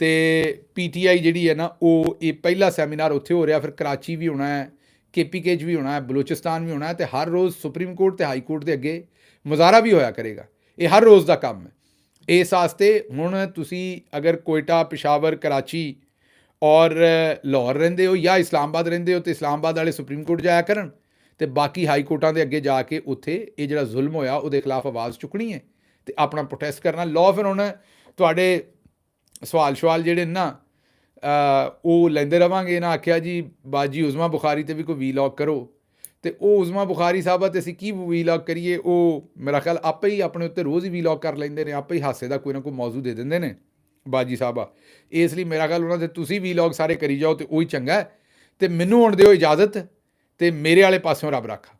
Speaker 1: ਅਤੇ PTI ਜਿਹੜੀ ਹੈ ਨਾ, ਉਹ ਇਹ ਪਹਿਲਾ ਸੈਮੀਨਾਰ ਉੱਥੇ ਹੋ ਰਿਹਾ, ਫਿਰ ਕਰਾਚੀ ਵੀ ਹੋਣਾ ਹੈ, KPK 'ਚ ਵੀ ਹੋਣਾ ਹੈ, ਬਲੋਚਿਸਤਾਨ ਵੀ ਹੋਣਾ ਹੈ, ਅਤੇ ਹਰ ਰੋਜ਼ ਸੁਪਰੀਮ ਕੋਰਟ ਅਤੇ ਹਾਈ ਕੋਰਟ ਦੇ ਅੱਗੇ ਮੁਜ਼ਾਹਰਾ ਵੀ ਹੋਇਆ ਕਰੇਗਾ। ਇਹ ਹਰ ਰੋਜ਼ ਦਾ ਕੰਮ ਹੈ। ਇਸ ਵਾਸਤੇ ਹੁਣ ਤੁਸੀਂ ਅਗਰ ਕੋਇਟਾ, ਪਿਸ਼ਾਵਰ, ਕਰਾਚੀ ਔਰ ਲਾਹੌਰ ਰਹਿੰਦੇ ਹੋ, ਜਾਂ ਇਸਲਾਮਾਬਾਦ ਰਹਿੰਦੇ ਹੋ, ਤਾਂ ਇਸਲਾਮਾਬਾਦ ਵਾਲੇ ਸੁਪਰੀਮ ਕੋਰਟ ਜਾਇਆ ਕਰਨ, ਤੇ ਬਾਕੀ ਹਾਈ ਕੋਰਟਾਂ ਦੇ ਅੱਗੇ ਜਾ ਕੇ ਉੱਥੇ ਇਹ ਜਿਹੜਾ ਜ਼ੁਲਮ ਹੋਇਆ ਉਹਦੇ ਖਿਲਾਫ ਆਵਾਜ਼ ਚੁੱਕਣੀ ਹੈ ਤੇ ਆਪਣਾ ਪ੍ਰੋਟੈਸਟ ਕਰਨਾ। ਲਓ ਫਿਰ ਹੁਣ ਤੁਹਾਡੇ ਸਵਾਲ ਜਿਹੜੇ ਨਾ ਉਹ ਲੈਂਦੇ ਰਵਾਂਗੇ। ਇਹਨਾਂ ਆਖਿਆ ਜੀ ਬਾਜੀ ਉਜ਼ਮਾ ਬੁਖਾਰੀ ਤੇ ਵੀ ਕੋਈ ਵੀਲੌਗ ਕਰੋ, ਤੇ ਉਹ ਉਜ਼ਮਾ ਬੁਖਾਰੀ ਸਾਹਿਬਾ ਤੇ ਅਸੀਂ ਕੀ ਵੀਲੌਗ ਕਰੀਏ? ਉਹ ਮੇਰਾ ਖਿਆਲ ਆਪੇ ਹੀ ਆਪਣੇ ਉੱਤੇ ਰੋਜ਼ ਹੀ ਵੀਲੌਗ ਕਰ ਲੈਂਦੇ ਨੇ, ਆਪੇ ਹੀ ਹਾਸੇ ਦਾ ਕੋਈ ਨਾ ਕੋਈ ਮੌਜੂ ਦੇ ਦਿੰਦੇ ਨੇ ਬਾਜੀ ਸਾਹਿਬਾ। ਇਸ ਲਈ ਮੇਰਾ ਖਿਆਲ ਉਹਨਾਂ ਦੇ ਤੁਸੀਂ ਵੀਲੌਗ ਸਾਰੇ ਕਰੀ ਜਾਓ ਤੇ ਉਹੀ ਚੰਗਾ। ਤੇ ਮੈਨੂੰ ਹੁਣ ਦਿਓ ਇਜਾਜ਼ਤ, ਤੇ ਮੇਰੇ ਵਾਲੇ ਪਾਸਿਓਂ ਰੱਬ ਰਾਖਾ।